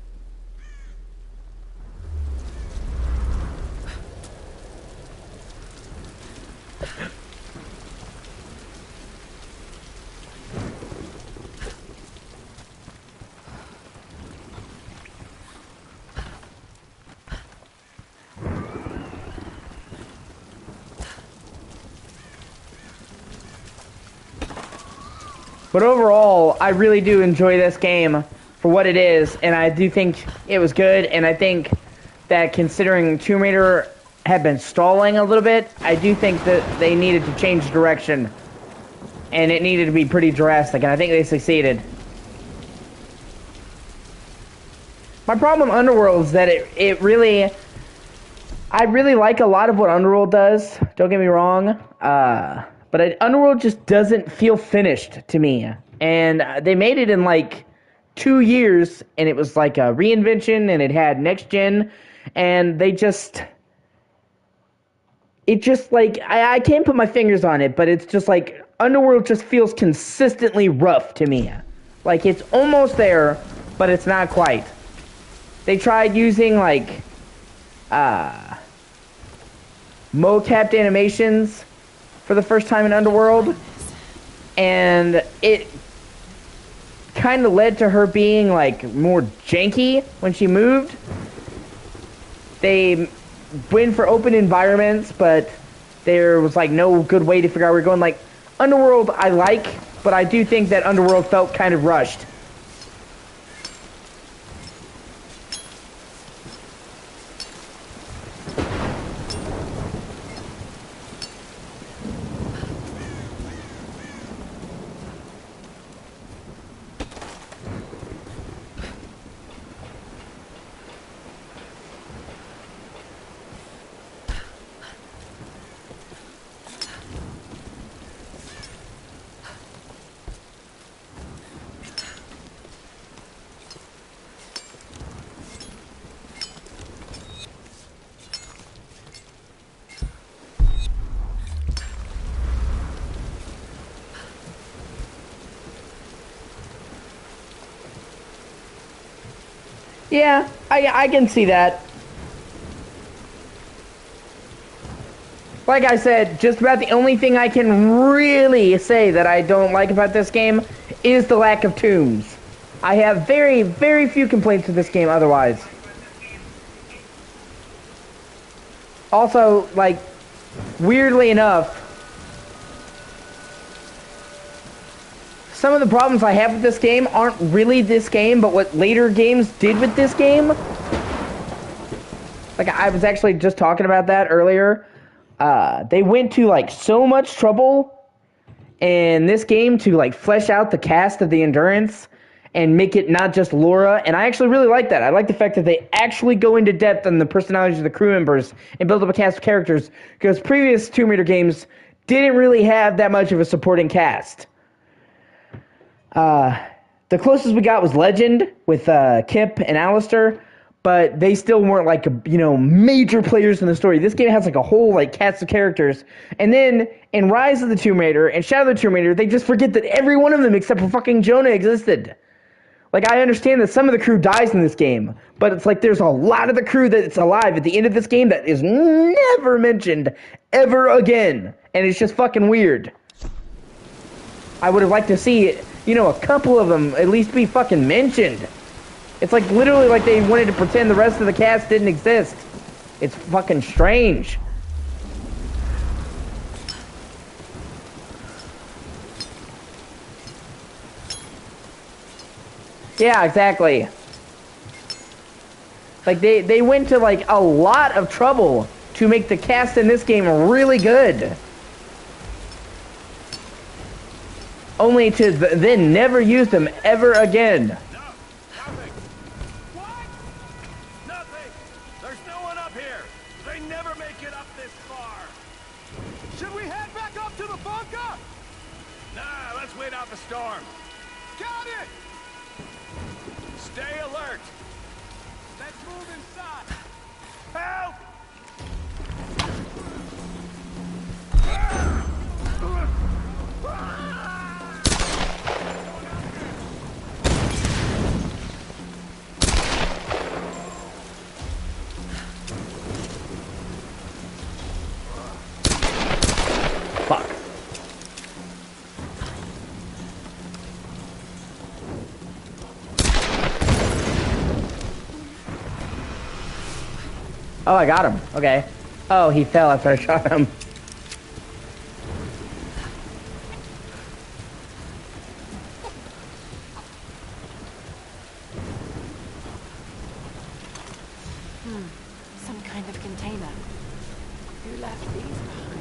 But overall, I really do enjoy this game for what it is, and I do think it was good, and I think that considering Tomb Raider had been stalling a little bit, I do think that they needed to change direction, and it needed to be pretty drastic, and I think they succeeded. My problem with Underworld is that it really... I really like a lot of what Underworld does, don't get me wrong, but Underworld just doesn't feel finished to me. And they made it in like 2 years, and it was like a reinvention, and it had next gen, and they just... It just like... I can't put my fingers on it, but it's just like... Underworld just feels consistently rough to me. Like, it's almost there, but it's not quite. They tried using like... mocapped animations for the first time in Underworld, and it kind of led to her being like more janky when she moved. They went for open environments, but there was like no good way to figure out where we're going. Like Underworld I like, but I do think that Underworld felt kind of rushed. Yeah, I can see that. Like I said, just about the only thing I can really say that I don't like about this game is the lack of tombs. I have very, very few complaints with this game otherwise. Also, like, weirdly enough, some of the problems I have with this game aren't really this game, but what later games did with this game. Like, I was actually just talking about that earlier. They went to, like, so much trouble in this game to, like, flesh out the cast of the Endurance and make it not just Laura, and I actually really like that. I like the fact that they actually go into depth on the personalities of the crew members and build up a cast of characters, because previous Tomb Raider games didn't really have that much of a supporting cast. The closest we got was Legend with Kip and Alistair, but they still weren't like, major players in the story. This game has like a whole like cast of characters, and then in Rise of the Tomb Raider and Shadow of the Tomb Raider, they just forget that every one of them except for fucking Jonah existed. Like, I understand that some of the crew dies in this game, but it's like there's a lot of the crew that's alive at the end of this game that is never mentioned ever again, and it's just fucking weird. I would have liked to see, a couple of them at least be fucking mentioned. It's like literally like they wanted to pretend the rest of the cast didn't exist. It's fucking strange. Yeah, exactly. Like, they went to, like, a lot of trouble to make the cast in this game really good. Only to then never use them ever again. Nothing. What? Nothing. There's no one up here. They never make it up this far. Should we head back up to the bunker? Nah, let's wait out the storm. Got it! Stay alert. Let's move inside. Help! Fuck. Oh, I got him. Okay. Oh, he fell after I shot him. Some kind of container. Who left these behind?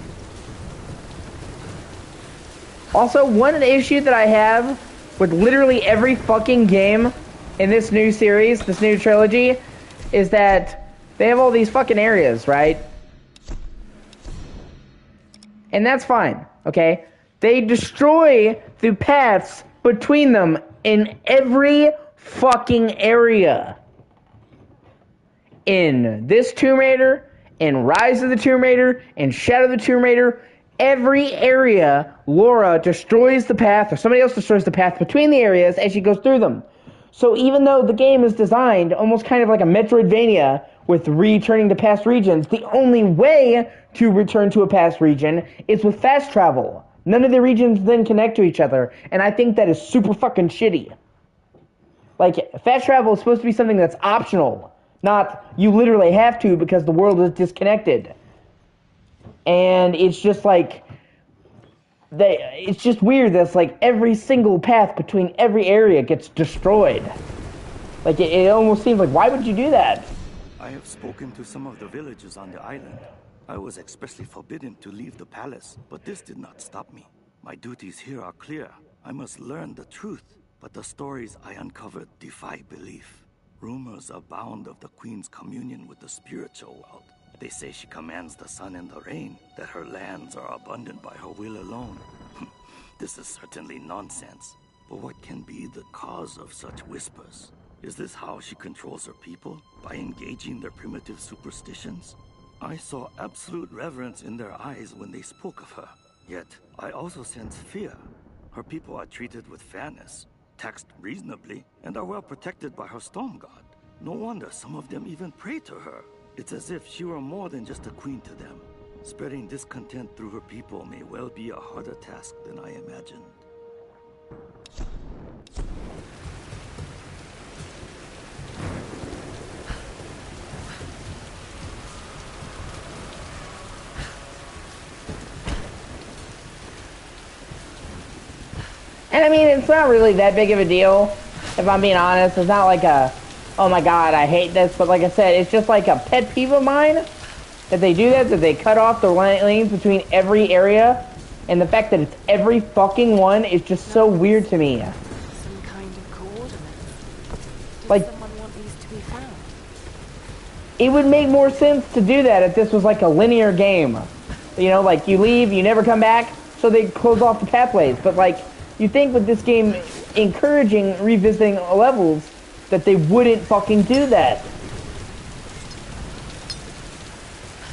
Also, one issue that I have with literally every fucking game in this new series, this new trilogy, is that they have all these fucking areas, right? And that's fine, okay? They destroy the paths between them in every fucking area. In this Tomb Raider, in Rise of the Tomb Raider, in Shadow of the Tomb Raider, every area, Laura destroys the path, or somebody else destroys the path between the areas as she goes through them. So even though the game is designed almost kind of like a Metroidvania with returning to past regions, the only way to return to a past region is with fast travel. None of the regions then connect to each other, and I think that is super fucking shitty. Like, fast travel is supposed to be something that's optional, not you literally have to because the world is disconnected. And it's just like, it's just weird that it's like every single path between every area gets destroyed. Like, it almost seems like, why would you do that? I have spoken to some of the villagers on the island. I was expressly forbidden to leave the palace, but this did not stop me. My duties here are clear. I must learn the truth, but the stories I uncovered defy belief. Rumors abound of the Queen's communion with the spiritual world. They say she commands the sun and the rain, that her lands are abundant by her will alone. This is certainly nonsense. But what can be the cause of such whispers? Is this how she controls her people? By engaging their primitive superstitions? I saw absolute reverence in their eyes when they spoke of her. Yet, I also sense fear. Her people are treated with fairness, taxed reasonably, and are well protected by her storm god. No wonder some of them even pray to her. It's as if she were more than just a queen to them. Spreading discontent through her people may well be a harder task than I imagined. And I mean, it's not really that big of a deal, if I'm being honest. It's not like a, oh my god, I hate this. But like I said, it's just like a pet peeve of mine that they do that they cut off the lanes between every area. And the fact that it's every fucking one is just so weird to me. Some kind of coordinates. Did Like, someone want these to be found? it would make more sense to do that if this was like a linear game. You know, like you leave, you never come back, so they close off the pathways. But like, you think with this game encouraging revisiting levels that they wouldn't fucking do that.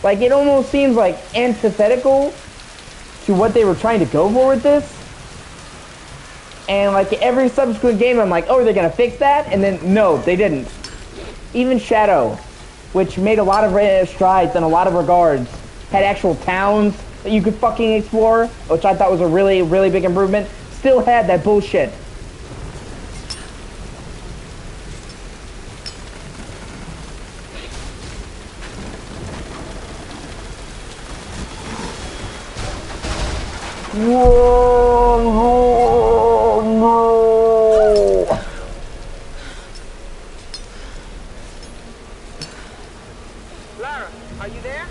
Like, it almost seems like antithetical to what they were trying to go for with this. And like every subsequent game I'm like, oh, they're gonna fix that? And then no, they didn't. Even Shadow, which made a lot of strides in a lot of regards, had actual towns that you could fucking explore, which I thought was a really, really big improvement, still had that bullshit. Whoa, no. Lara, are you there?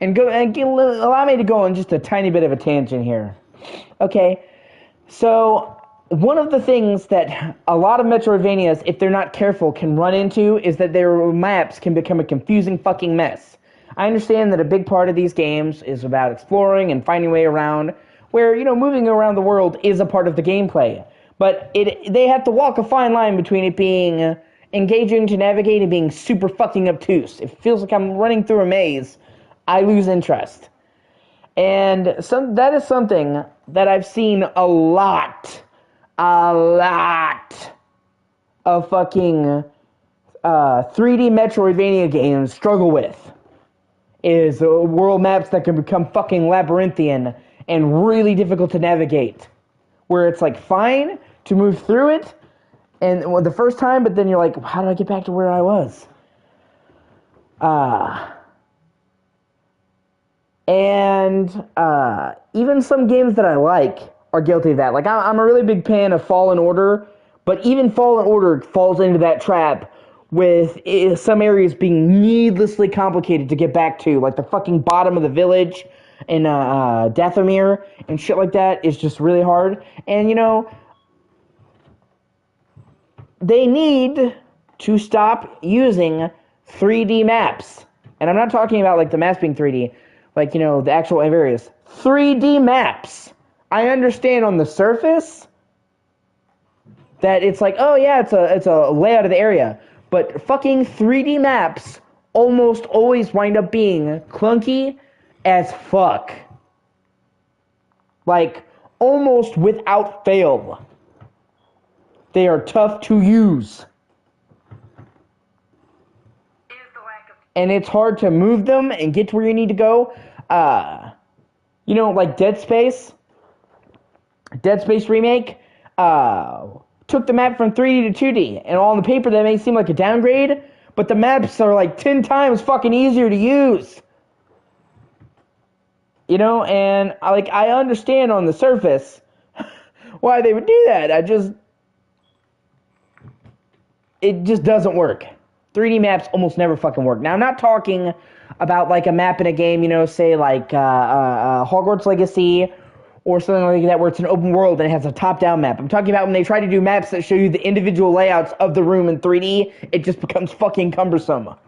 And allow me to go on just a tiny bit of a tangent here. Okay, so one of the things that a lot of Metroidvanias, if they're not careful, can run into is that their maps can become a confusing fucking mess. I understand that a big part of these games is about exploring and finding a way around, where, you know, moving around the world is a part of the gameplay. But they have to walk a fine line between it being engaging to navigate and being super fucking obtuse. If it feels like I'm running through a maze, I lose interest. And that is something that I've seen a lot of fucking 3D Metroidvania games struggle with. Is world maps that can become fucking labyrinthian and really difficult to navigate. Where it's like fine to move through it and the first time, but then you're like, how did I get back to where I was? And even some games that I like are guilty of that. Like, I'm a really big fan of Fallen Order, but even Fallen Order falls into that trap with some areas being needlessly complicated to get back to. Like the fucking bottom of the village in Dathomir and shit like that is just really hard. And, you know, they need to stop using 3D maps. And I'm not talking about, like, the maps being 3D. Like, you know, the actual areas. 3D maps. I understand on the surface that it's like, oh yeah, it's a layout of the area. But fucking 3D maps almost always wind up being clunky as fuck. Like, almost without fail. They are tough to use. And it's hard to move them and get to where you need to go. You know, like Dead Space Remake, took the map from 3D to 2D, and on the paper that may seem like a downgrade, but the maps are like 10 times fucking easier to use. You know, and I understand on the surface why they would do that. It just doesn't work. 3D maps almost never fucking work. Now, I'm not talking about like a map in a game, you know, say like Hogwarts Legacy or something like that, where it's an open world and it has a top-down map. I'm talking about when they try to do maps that show you the individual layouts of the room in 3D, it just becomes fucking cumbersome. Ryan,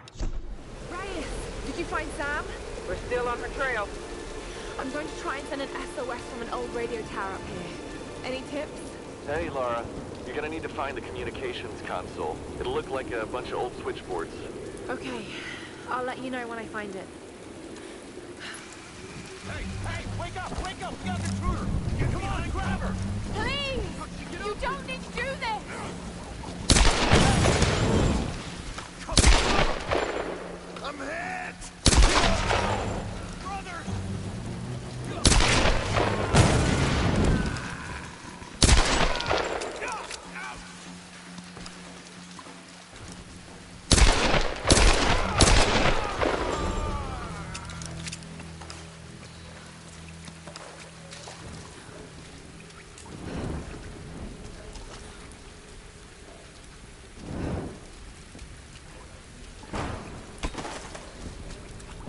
did you find Sam? We're still on her trail. I'm going to try and send an SOS from an old radio tower up here. Any tips? Hey, Lara. You're gonna need to find the communications console. It'll look like a bunch of old switchboards. Okay, I'll let you know when I find it. Hey, wake up! We got an intruder! Come on, grab her! Please! You don't need to do this! I'm hit! Brother!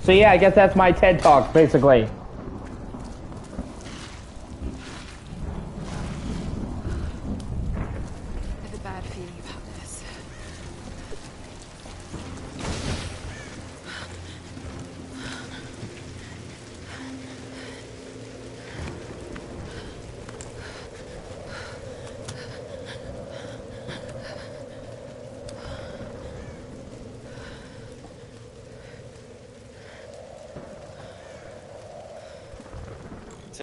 So yeah, I guess that's my TED Talk, basically. I have a bad feeling about this.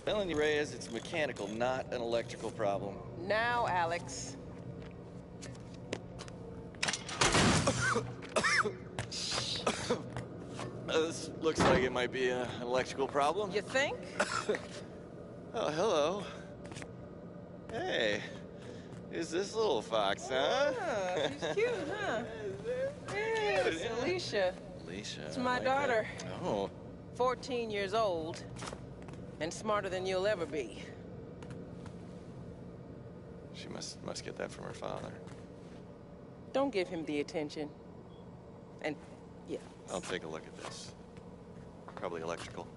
Telling you, Reyes, it's mechanical, not an electrical problem. Now, Alex. This looks like it might be an electrical problem. You think? Oh, hello. Hey, who's this little fox, huh? Ah, she's cute, huh? Yeah, it's Alicia. Alicia. It's my like daughter. that. Oh. 14 years old. And smarter than you'll ever be. She must get that from her father. Don't give him the attention. And, yeah. I'll take a look at this. Probably electrical.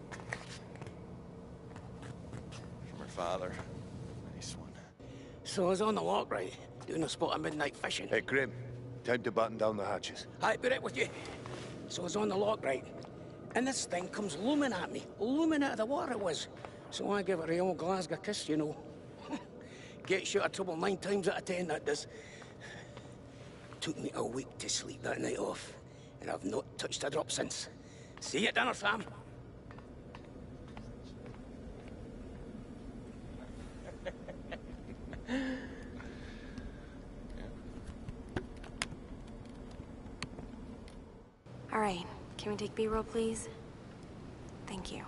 From her father. Nice one. So I was on the lock, right? Doing a spot of midnight fishing. Hey, Grim. Time to batten down the hatches. I'll be right with you. So I was on the lock, right? And this thing comes looming at me. Looming out of the water it was. So I give it a old Glasgow kiss, you know. Gets you out of trouble 9 times out of 10, that does. Took me a week to sleep that night off. And I've not touched a drop since. See you at dinner, Sam. All right, can we take B-roll, please? Thank you.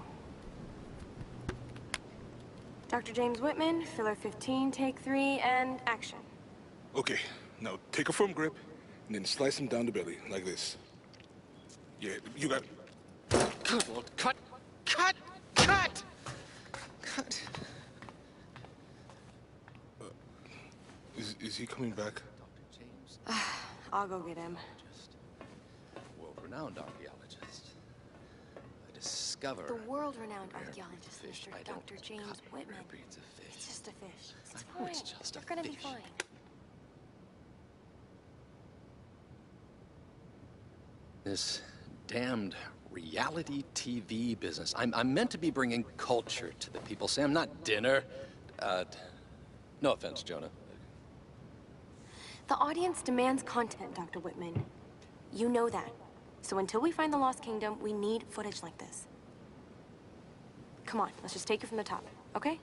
Dr. James Whitman, filler 15, take 3, and action. Okay, now take a firm grip, and then slice him down the belly, like this. Yeah, you got... Good Lord, cut! Cut! Cut! Cut! Is he coming back? I'll go get him. World-renowned archaeologist. A discoverer. The world-renowned archaeologist, fish. Mr. Dr. James Whitman. Breeds of fish. It's just a fish. It's I know fine. it's just a You're gonna be fish. fine. This damned reality TV business. I'm meant to be bringing culture to the people, Sam, not dinner. No offense, Jonah. The audience demands content, Dr. Whitman. You know that. So until we find the Lost Kingdom, we need footage like this. Come on, let's just take it from the top, okay?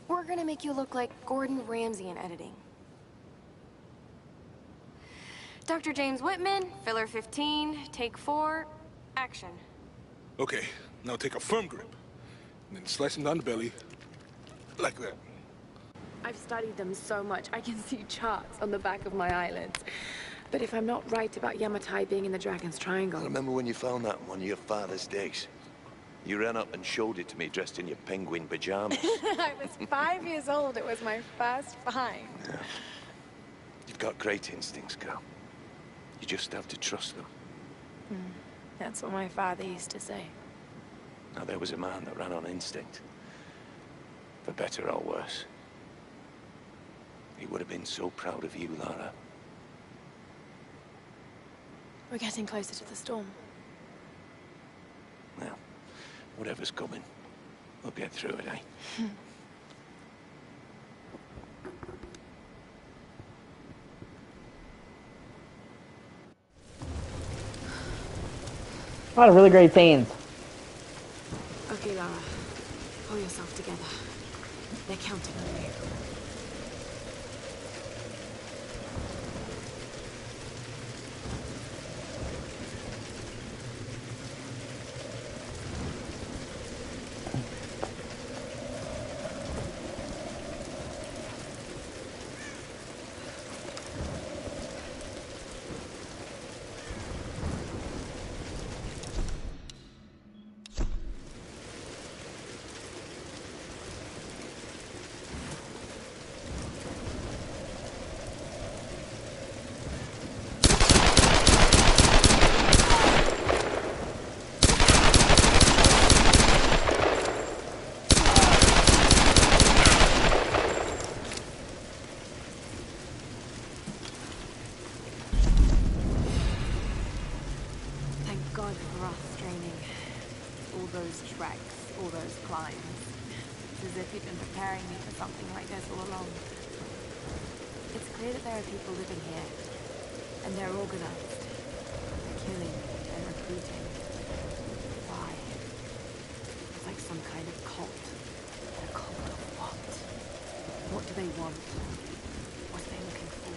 We're gonna make you look like Gordon Ramsay in editing. Dr. James Whitman, filler 15, take 4, action. Okay, now take a firm grip, and then slice him down the belly, like that. I've studied them so much, I can see charts on the back of my eyelids. But if I'm not right about Yamatai being in the Dragon's Triangle... I remember when you found that in one of your father's digs. You ran up and showed it to me dressed in your penguin pajamas. I was 5 years old. It was my first find. Yeah. You've got great instincts, girl. You just have to trust them. That's what my father used to say. Now, there was a man that ran on instinct. For better or worse. He would have been so proud of you, Lara. We're getting closer to the storm. Well, whatever's coming, we'll get through it, eh? A lot of really great scenes. Okay, Lara. Pull yourself together. They're counting on you. those treks, all those climbs. It's as if you've been preparing me for something like this all along. It's clear that there are people living here, and they're organized. They're killing, they're recruiting. Why? It's like some kind of cult. A cult of what? What do they want? What are they looking for?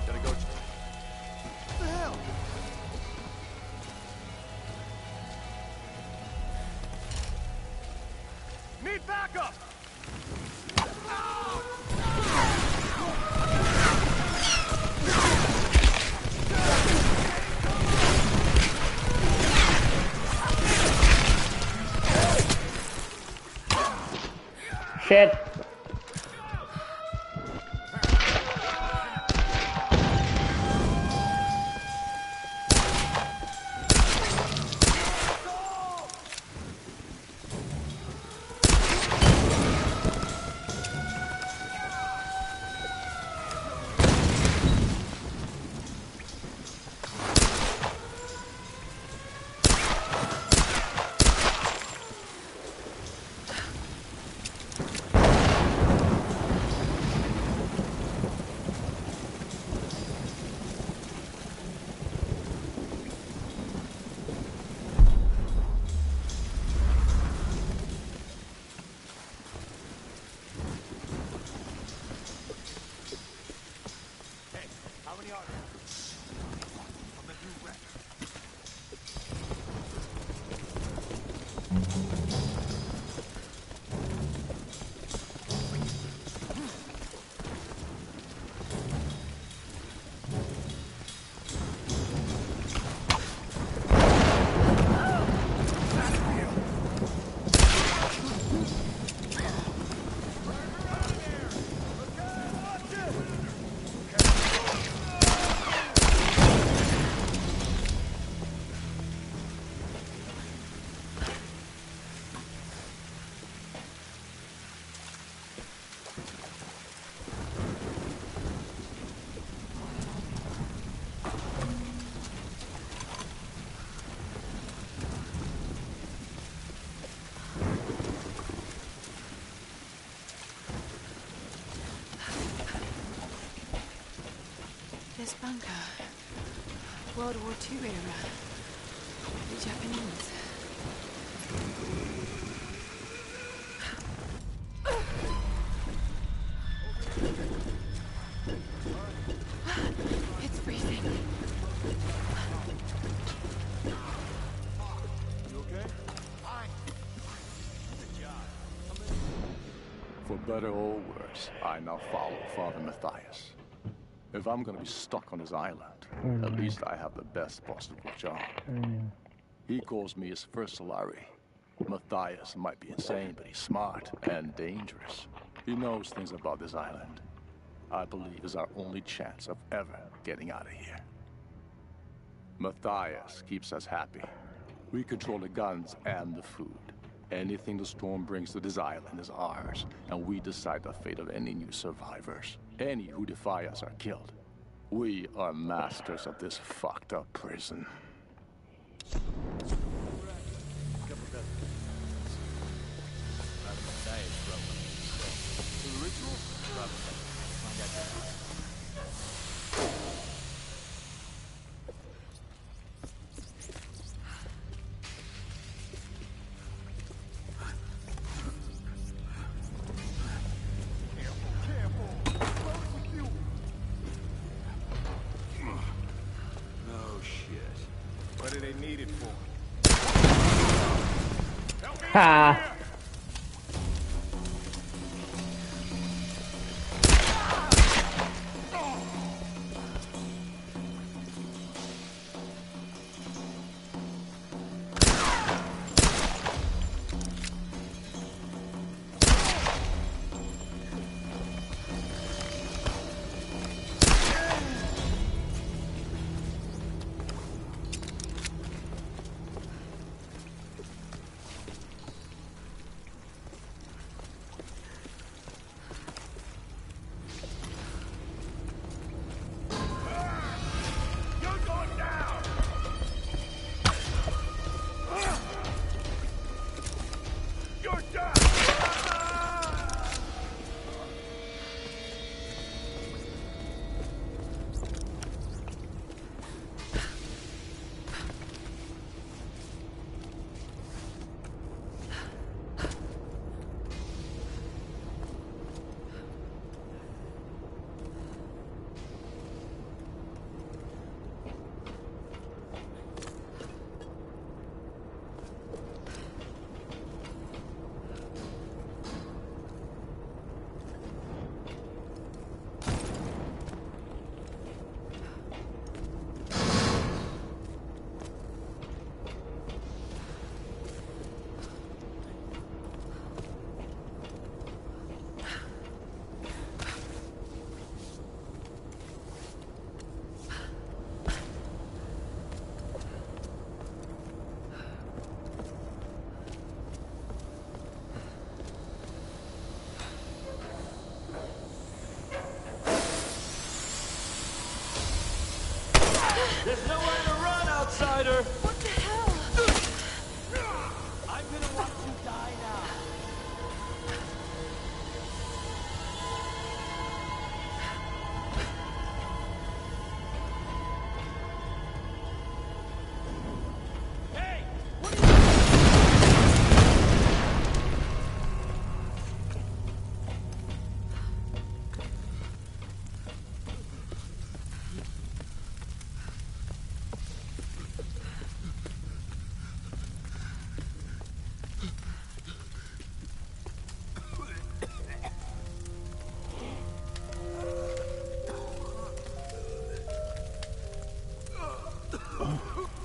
Gotta go. What the hell? Need backup! Shit. this bunker. World War II era. The Japanese. It's freezing. You okay? Fine. Good job. For better or worse, I now follow Father Matthias. If I'm gonna be stuck on this island, at least I have the best possible job. He calls me his first Solari. Matthias might be insane, but he's smart and dangerous. He knows things about this island. I believe is our only chance of ever getting out of here. Matthias keeps us happy. We control the guns and the food. Anything the storm brings to this island is ours, and we decide the fate of any new survivors. Any who defy us are killed. We are masters of this fucked up prison. What do they need it for? Ha! There's nowhere to run, outsider! What the hell? I'm gonna watch you die now. Hey!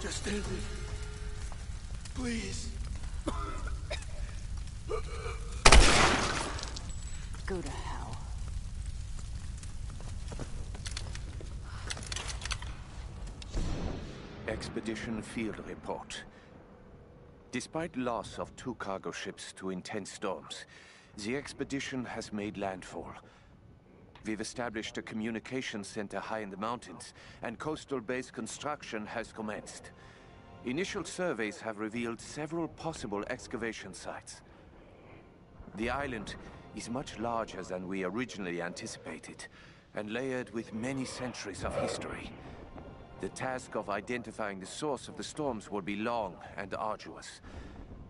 Just end it. Please. Go to hell. Expedition field report. Despite loss of 2 cargo ships to intense storms, the expedition has made landfall. We've established a communications center high in the mountains, and coastal base construction has commenced. Initial surveys have revealed several possible excavation sites. The island is much larger than we originally anticipated. and layered with many centuries of history. The task of identifying the source of the storms will be long and arduous.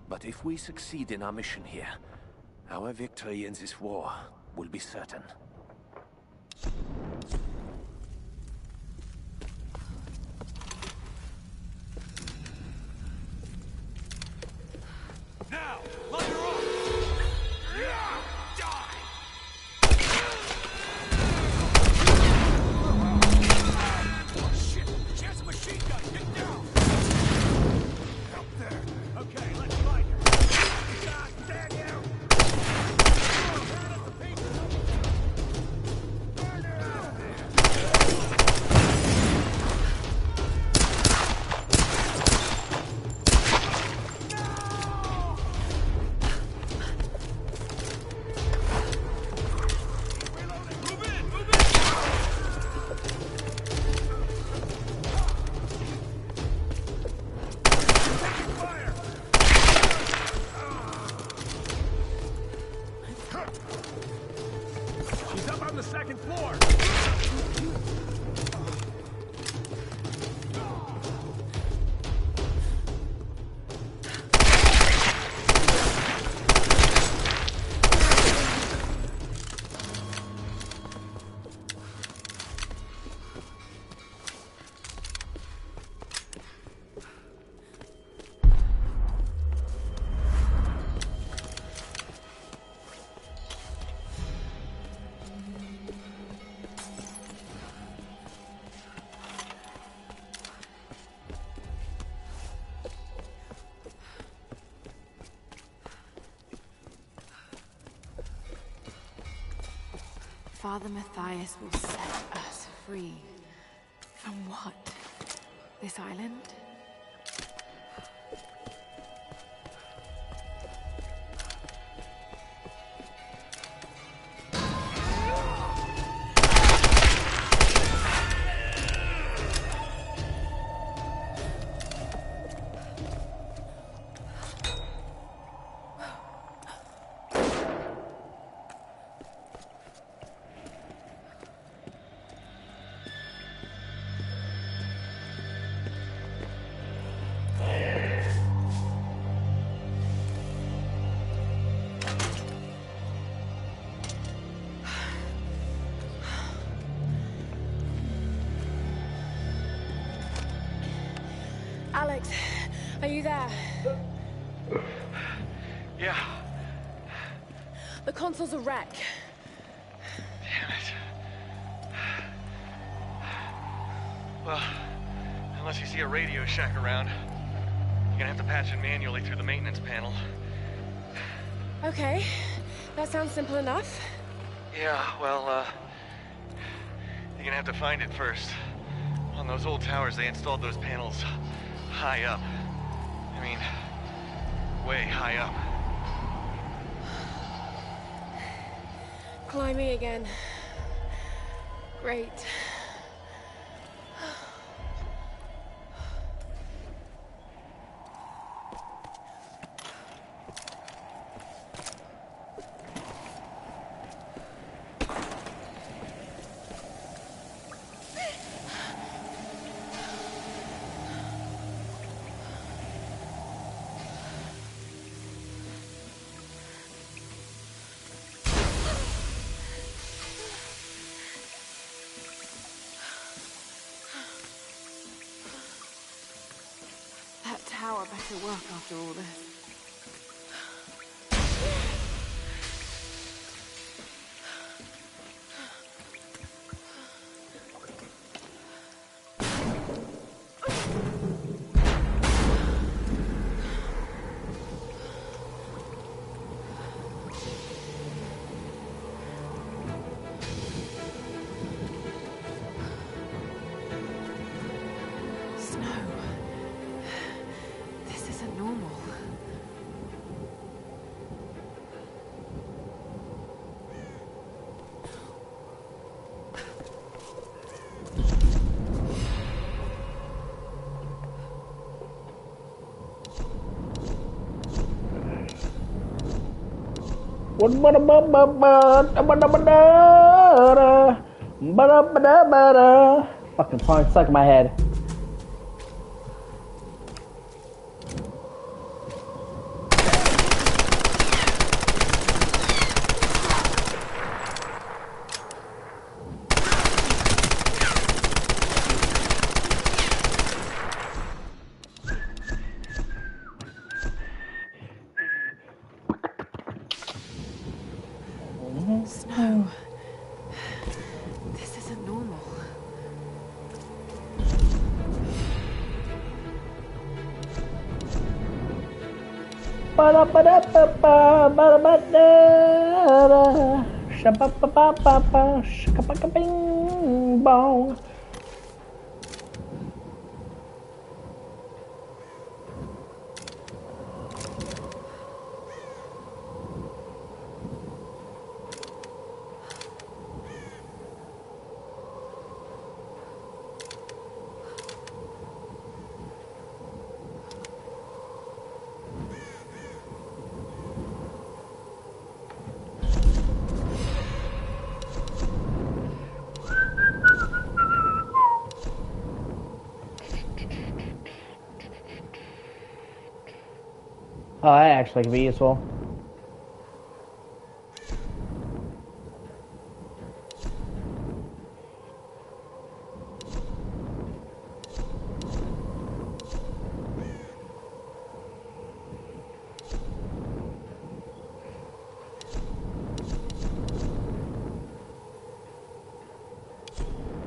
But if we succeed in our mission here, our victory in this war will be certain. Now, let her off! Yeah! Die! Oh, shit! She has a machine gun! Get down! Up there! Okay, let's find her! God damn you! Burn us to pieces! Burn her out of there! She's up on the second floor! Father Matthias will set us free. From what? This island? Alex, are you there? Yeah. The console's a wreck. Damn it. Well, unless you see a Radio Shack around, you're gonna have to patch it manually through the maintenance panel. Okay, that sounds simple enough. Yeah, well, you're gonna have to find it first. On those old towers, they installed those panels high up. I mean, way high up. Climbing again. Great. That tower better work after all this. Ba-da-ba-da-ba-da. Fucking song stuck in my head. Snow. This isn't normal. Ba-da-ba-da-ba-ba, ba-da-ba-da-da. Sha-ba-ba-ba-ba-ba, shaka-ba-ka-bing-bong. Oh, that actually could be useful.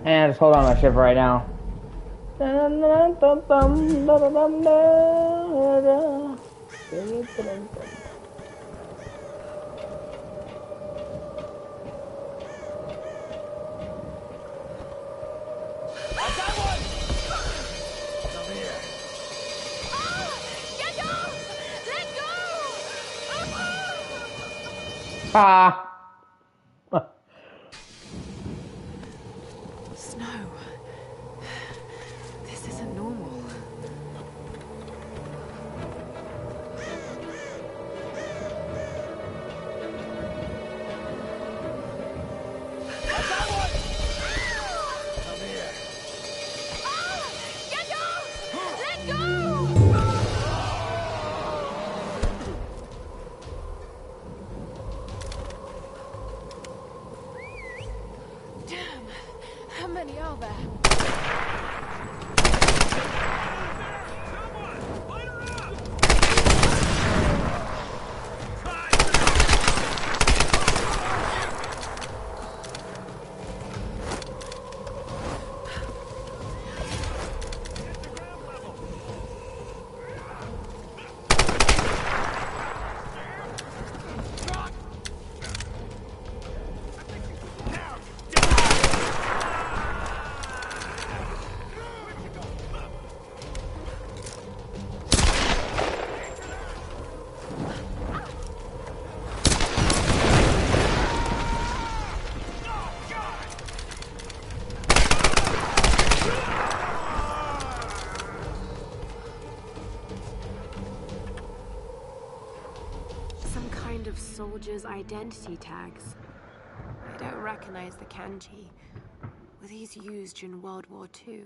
And just hold on my ship right now. Ah. Snow. This isn't normal. Damn! How many are there? Some kind of soldier's identity tags. I don't recognize the kanji. Were these used during World War II?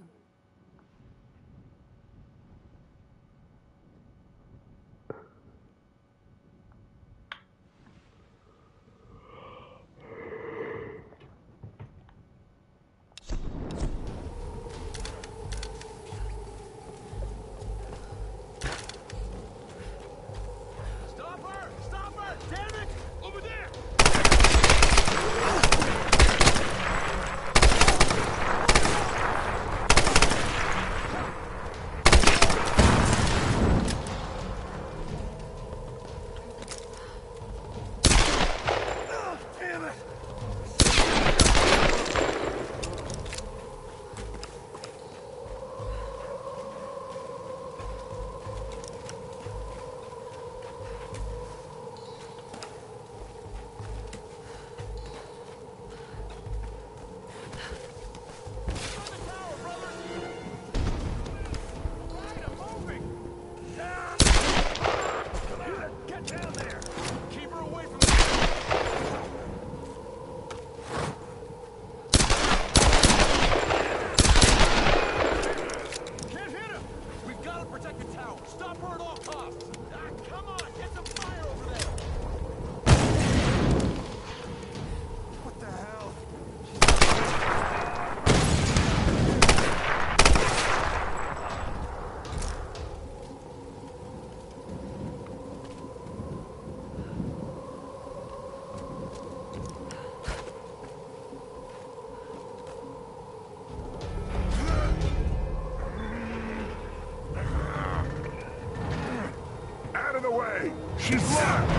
She's locked!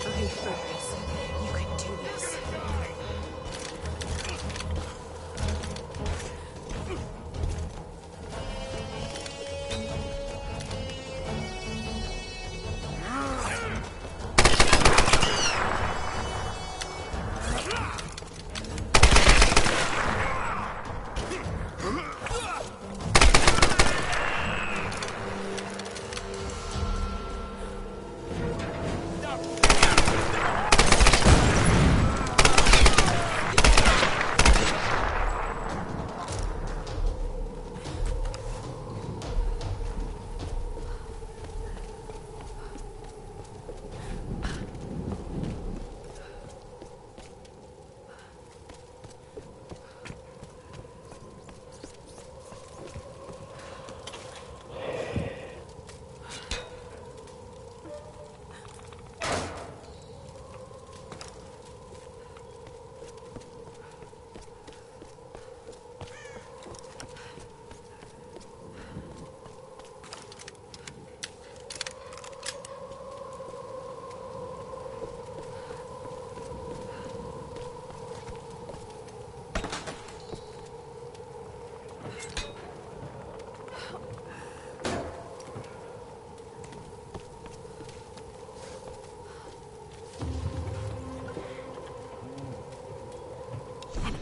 Okay, focus. You can do this.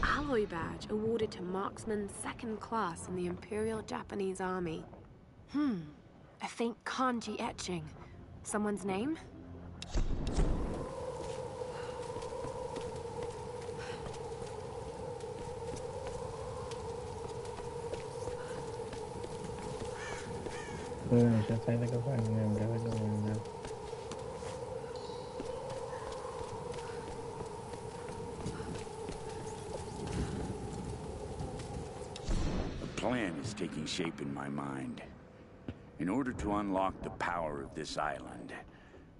Alloy badge awarded to marksman 2nd class in the Imperial Japanese Army. A faint kanji etching. Someone's name? A plan is taking shape in my mind. In order to unlock the power of this island,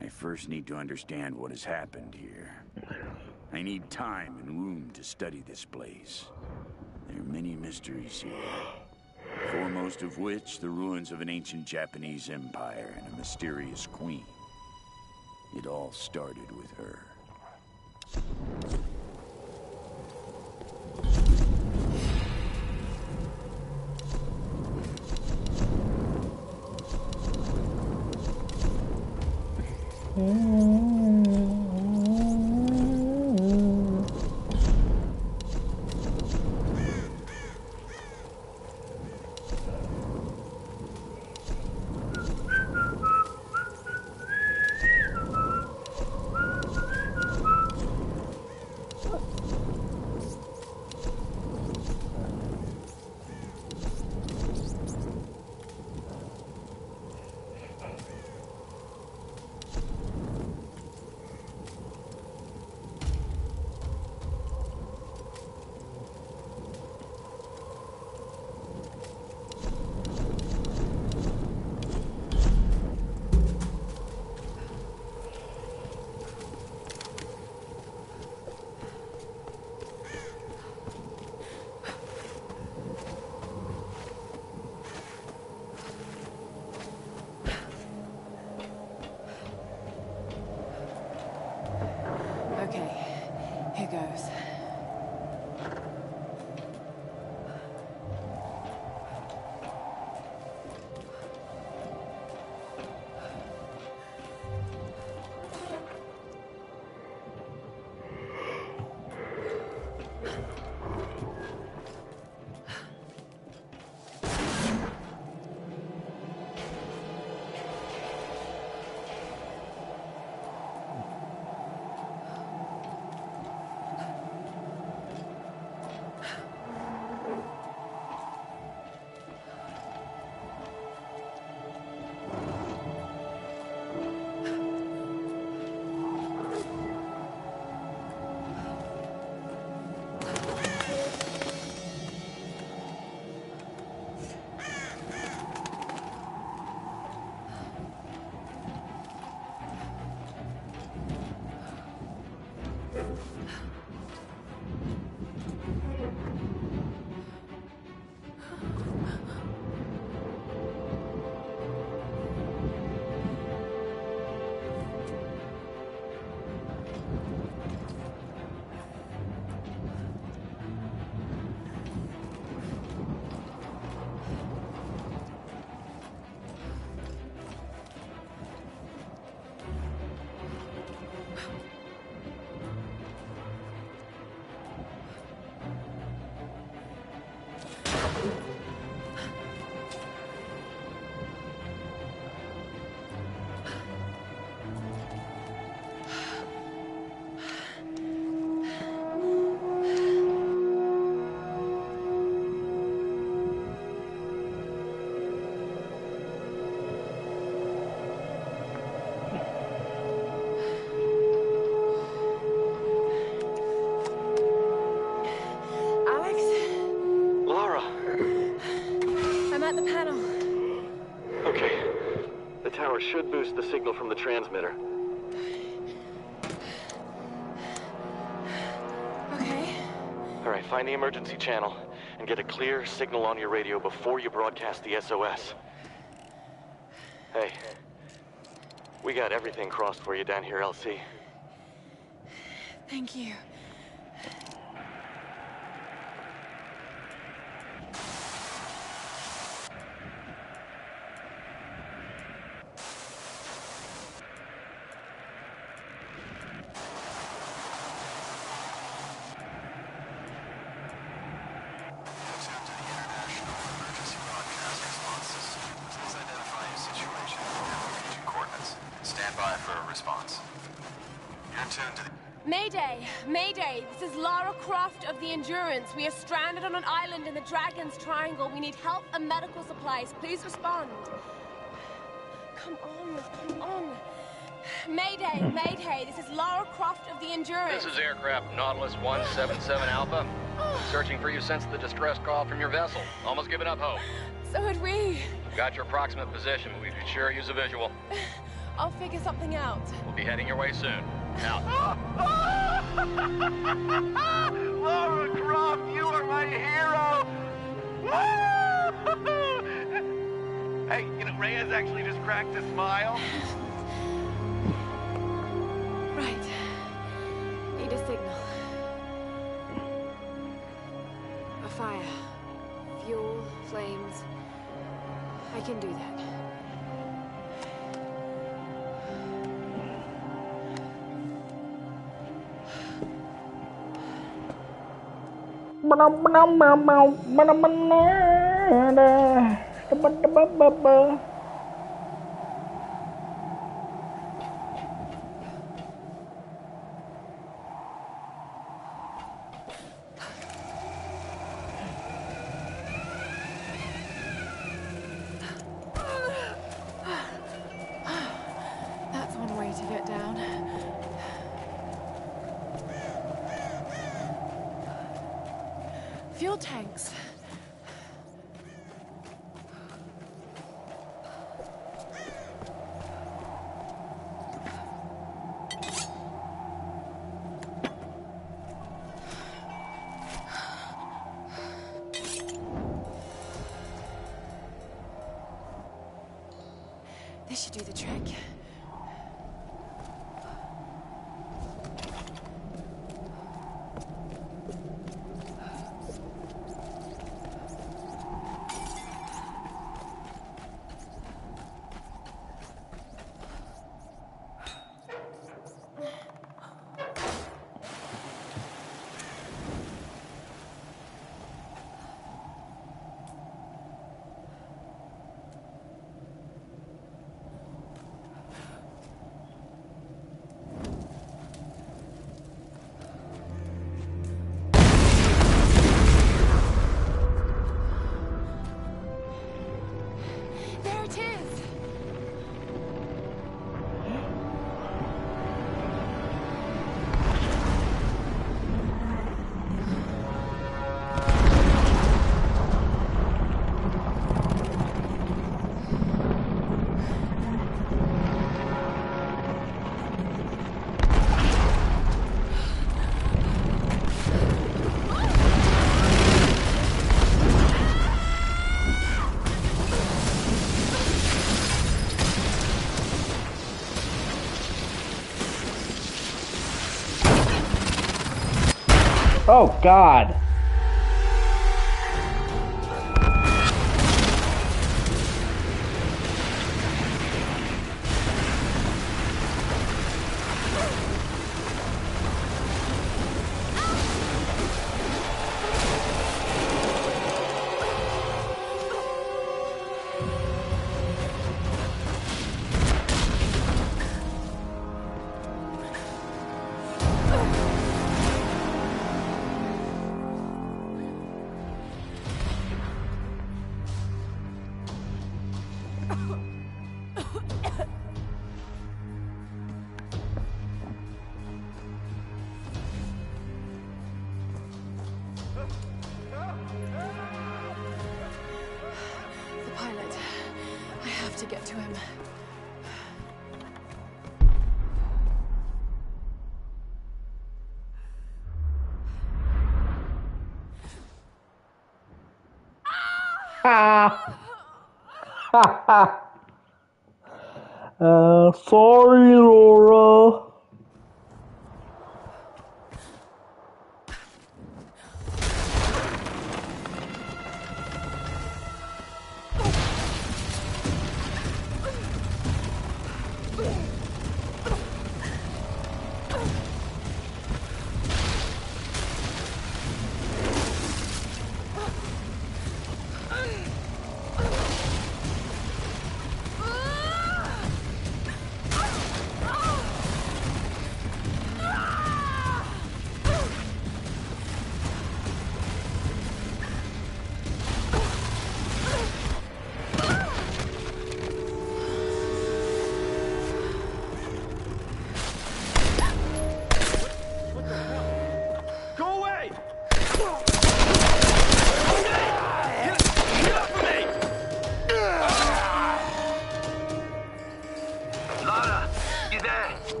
I first need to understand what has happened here. I need time and room to study this place. There are many mysteries here, foremost of which the ruins of an ancient Japanese empire and a mysterious queen. It all started with her. Okay. The tower should boost the signal from the transmitter. Okay. Alright, find the emergency channel and get a clear signal on your radio before you broadcast the SOS. Hey, we got everything crossed for you down here, LC. Thank you. Stand by for a response. You're tuned to the... Mayday! Mayday! This is Lara Croft of the Endurance. We are stranded on an island in the Dragon's Triangle. We need help and medical supplies. Please respond. Come on. Mayday! Mayday! This is Lara Croft of the Endurance. This is aircraft Nautilus 177 Alpha. Searching for you since the distress call from your vessel. Almost given up hope. So had we. Got your approximate position, but we could sure use a visual. I'll figure something out. We'll be heading your way soon. Out. Lara Croft, you are my hero! Hey, you know, Reyes actually just cracked a smile. Right. Need a signal. A fire. Fuel, flames. I can do that. That's one way to get down. Fuel tanks. This should do the trick. There it is! Oh, God. The pilot. I have have to get to him. Ha! Ha ha! Sorry, Laura.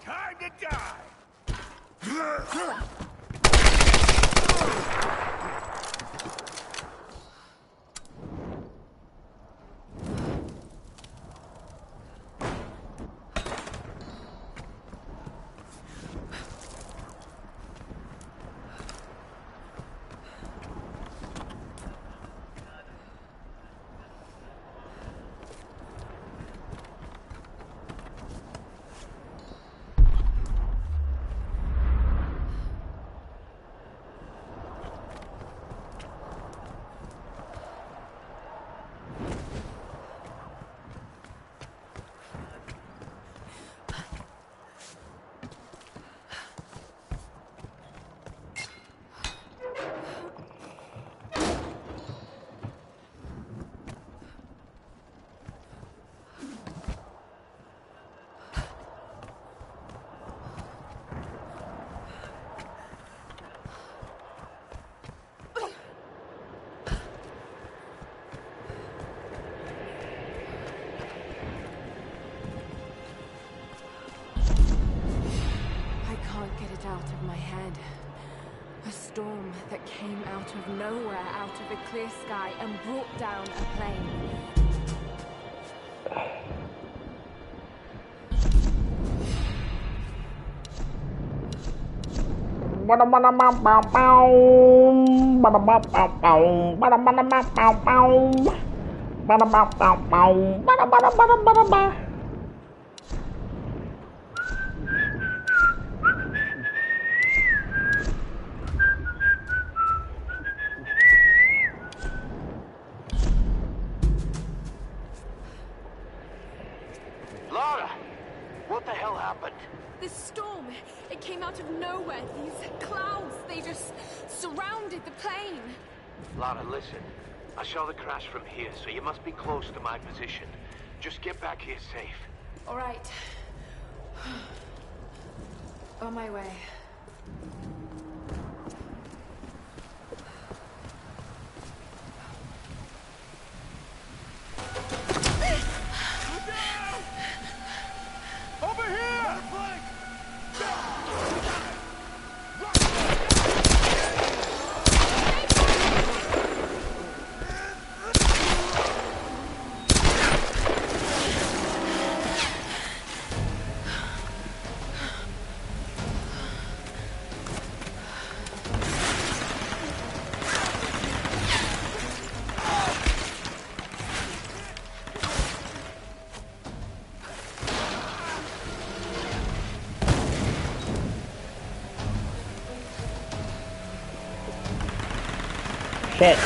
Time to die! Out of my head. A storm that came out of nowhere, out of a clear sky, and brought down a plane. Lara! What the hell happened? This storm, it came out of nowhere. These clouds, they just surrounded the plane. Lara, listen. I saw the crash from here, so you must be close to my position. Just get back here safe. All right. On my way. Over here! Shit.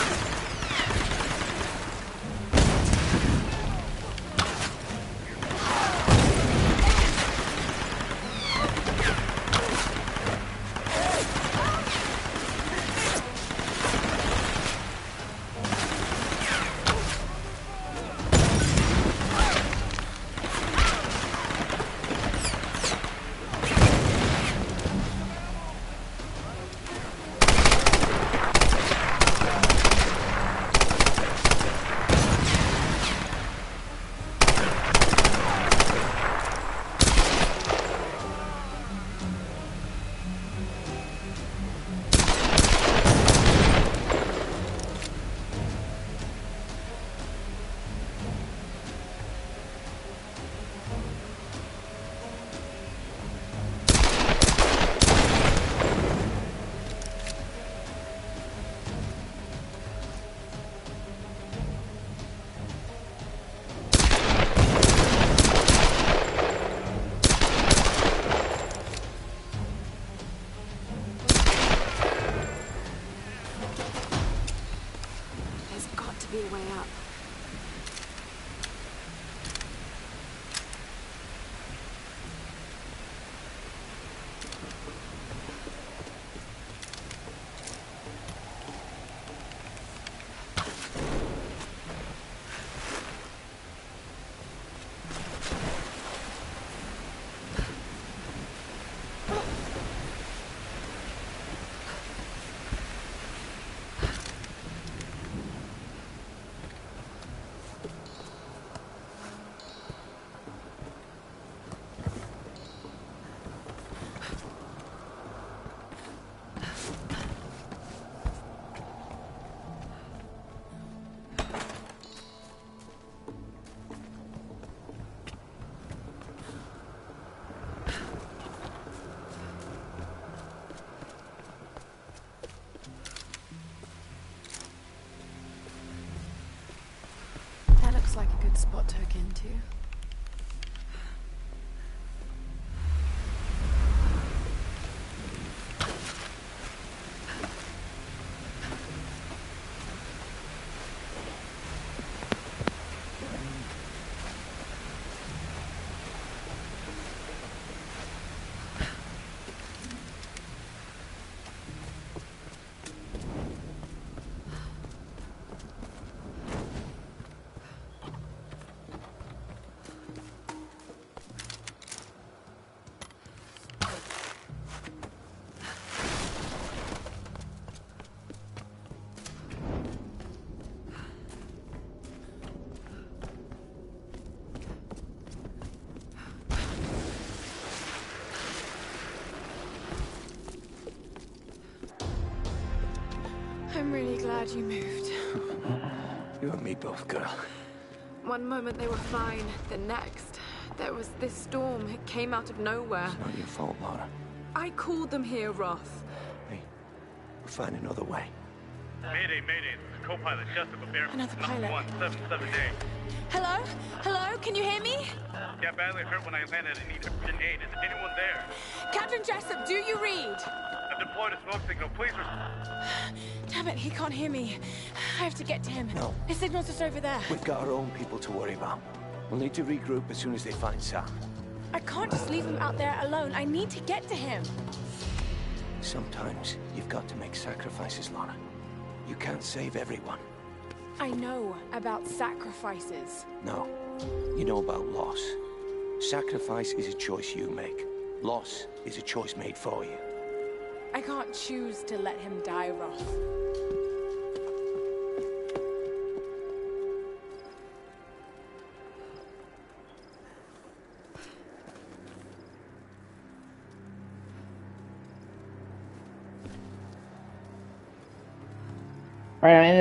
Looks like a good spot to hook into. I'm really glad you moved. You and me both, girl. One moment they were fine, the next, there was this storm. It came out of nowhere. It's not your fault, Lara. I called them here, Roth. Hey, we'll find another way. Mayday, mayday. This is co-pilot Jessica Bear. Another pilot. 177A. Hello? Hello? Can you hear me? Yeah, badly hurt when I landed and need urgent aid. Is anyone there? Captain Jessup, do you read? I've deployed a smoke signal. Please Damn it, he can't hear me. I have to get to him. No. His signal's just over there. We've got our own people to worry about. We'll need to regroup as soon as they find Sam. I can't just leave him out there alone. I need to get to him. Sometimes you've got to make sacrifices, Lara. You can't save everyone. I know about sacrifices. No. You know about loss. Sacrifice is a choice you make. Loss is a choice made for you. I can't choose to let him die, Roth. All right,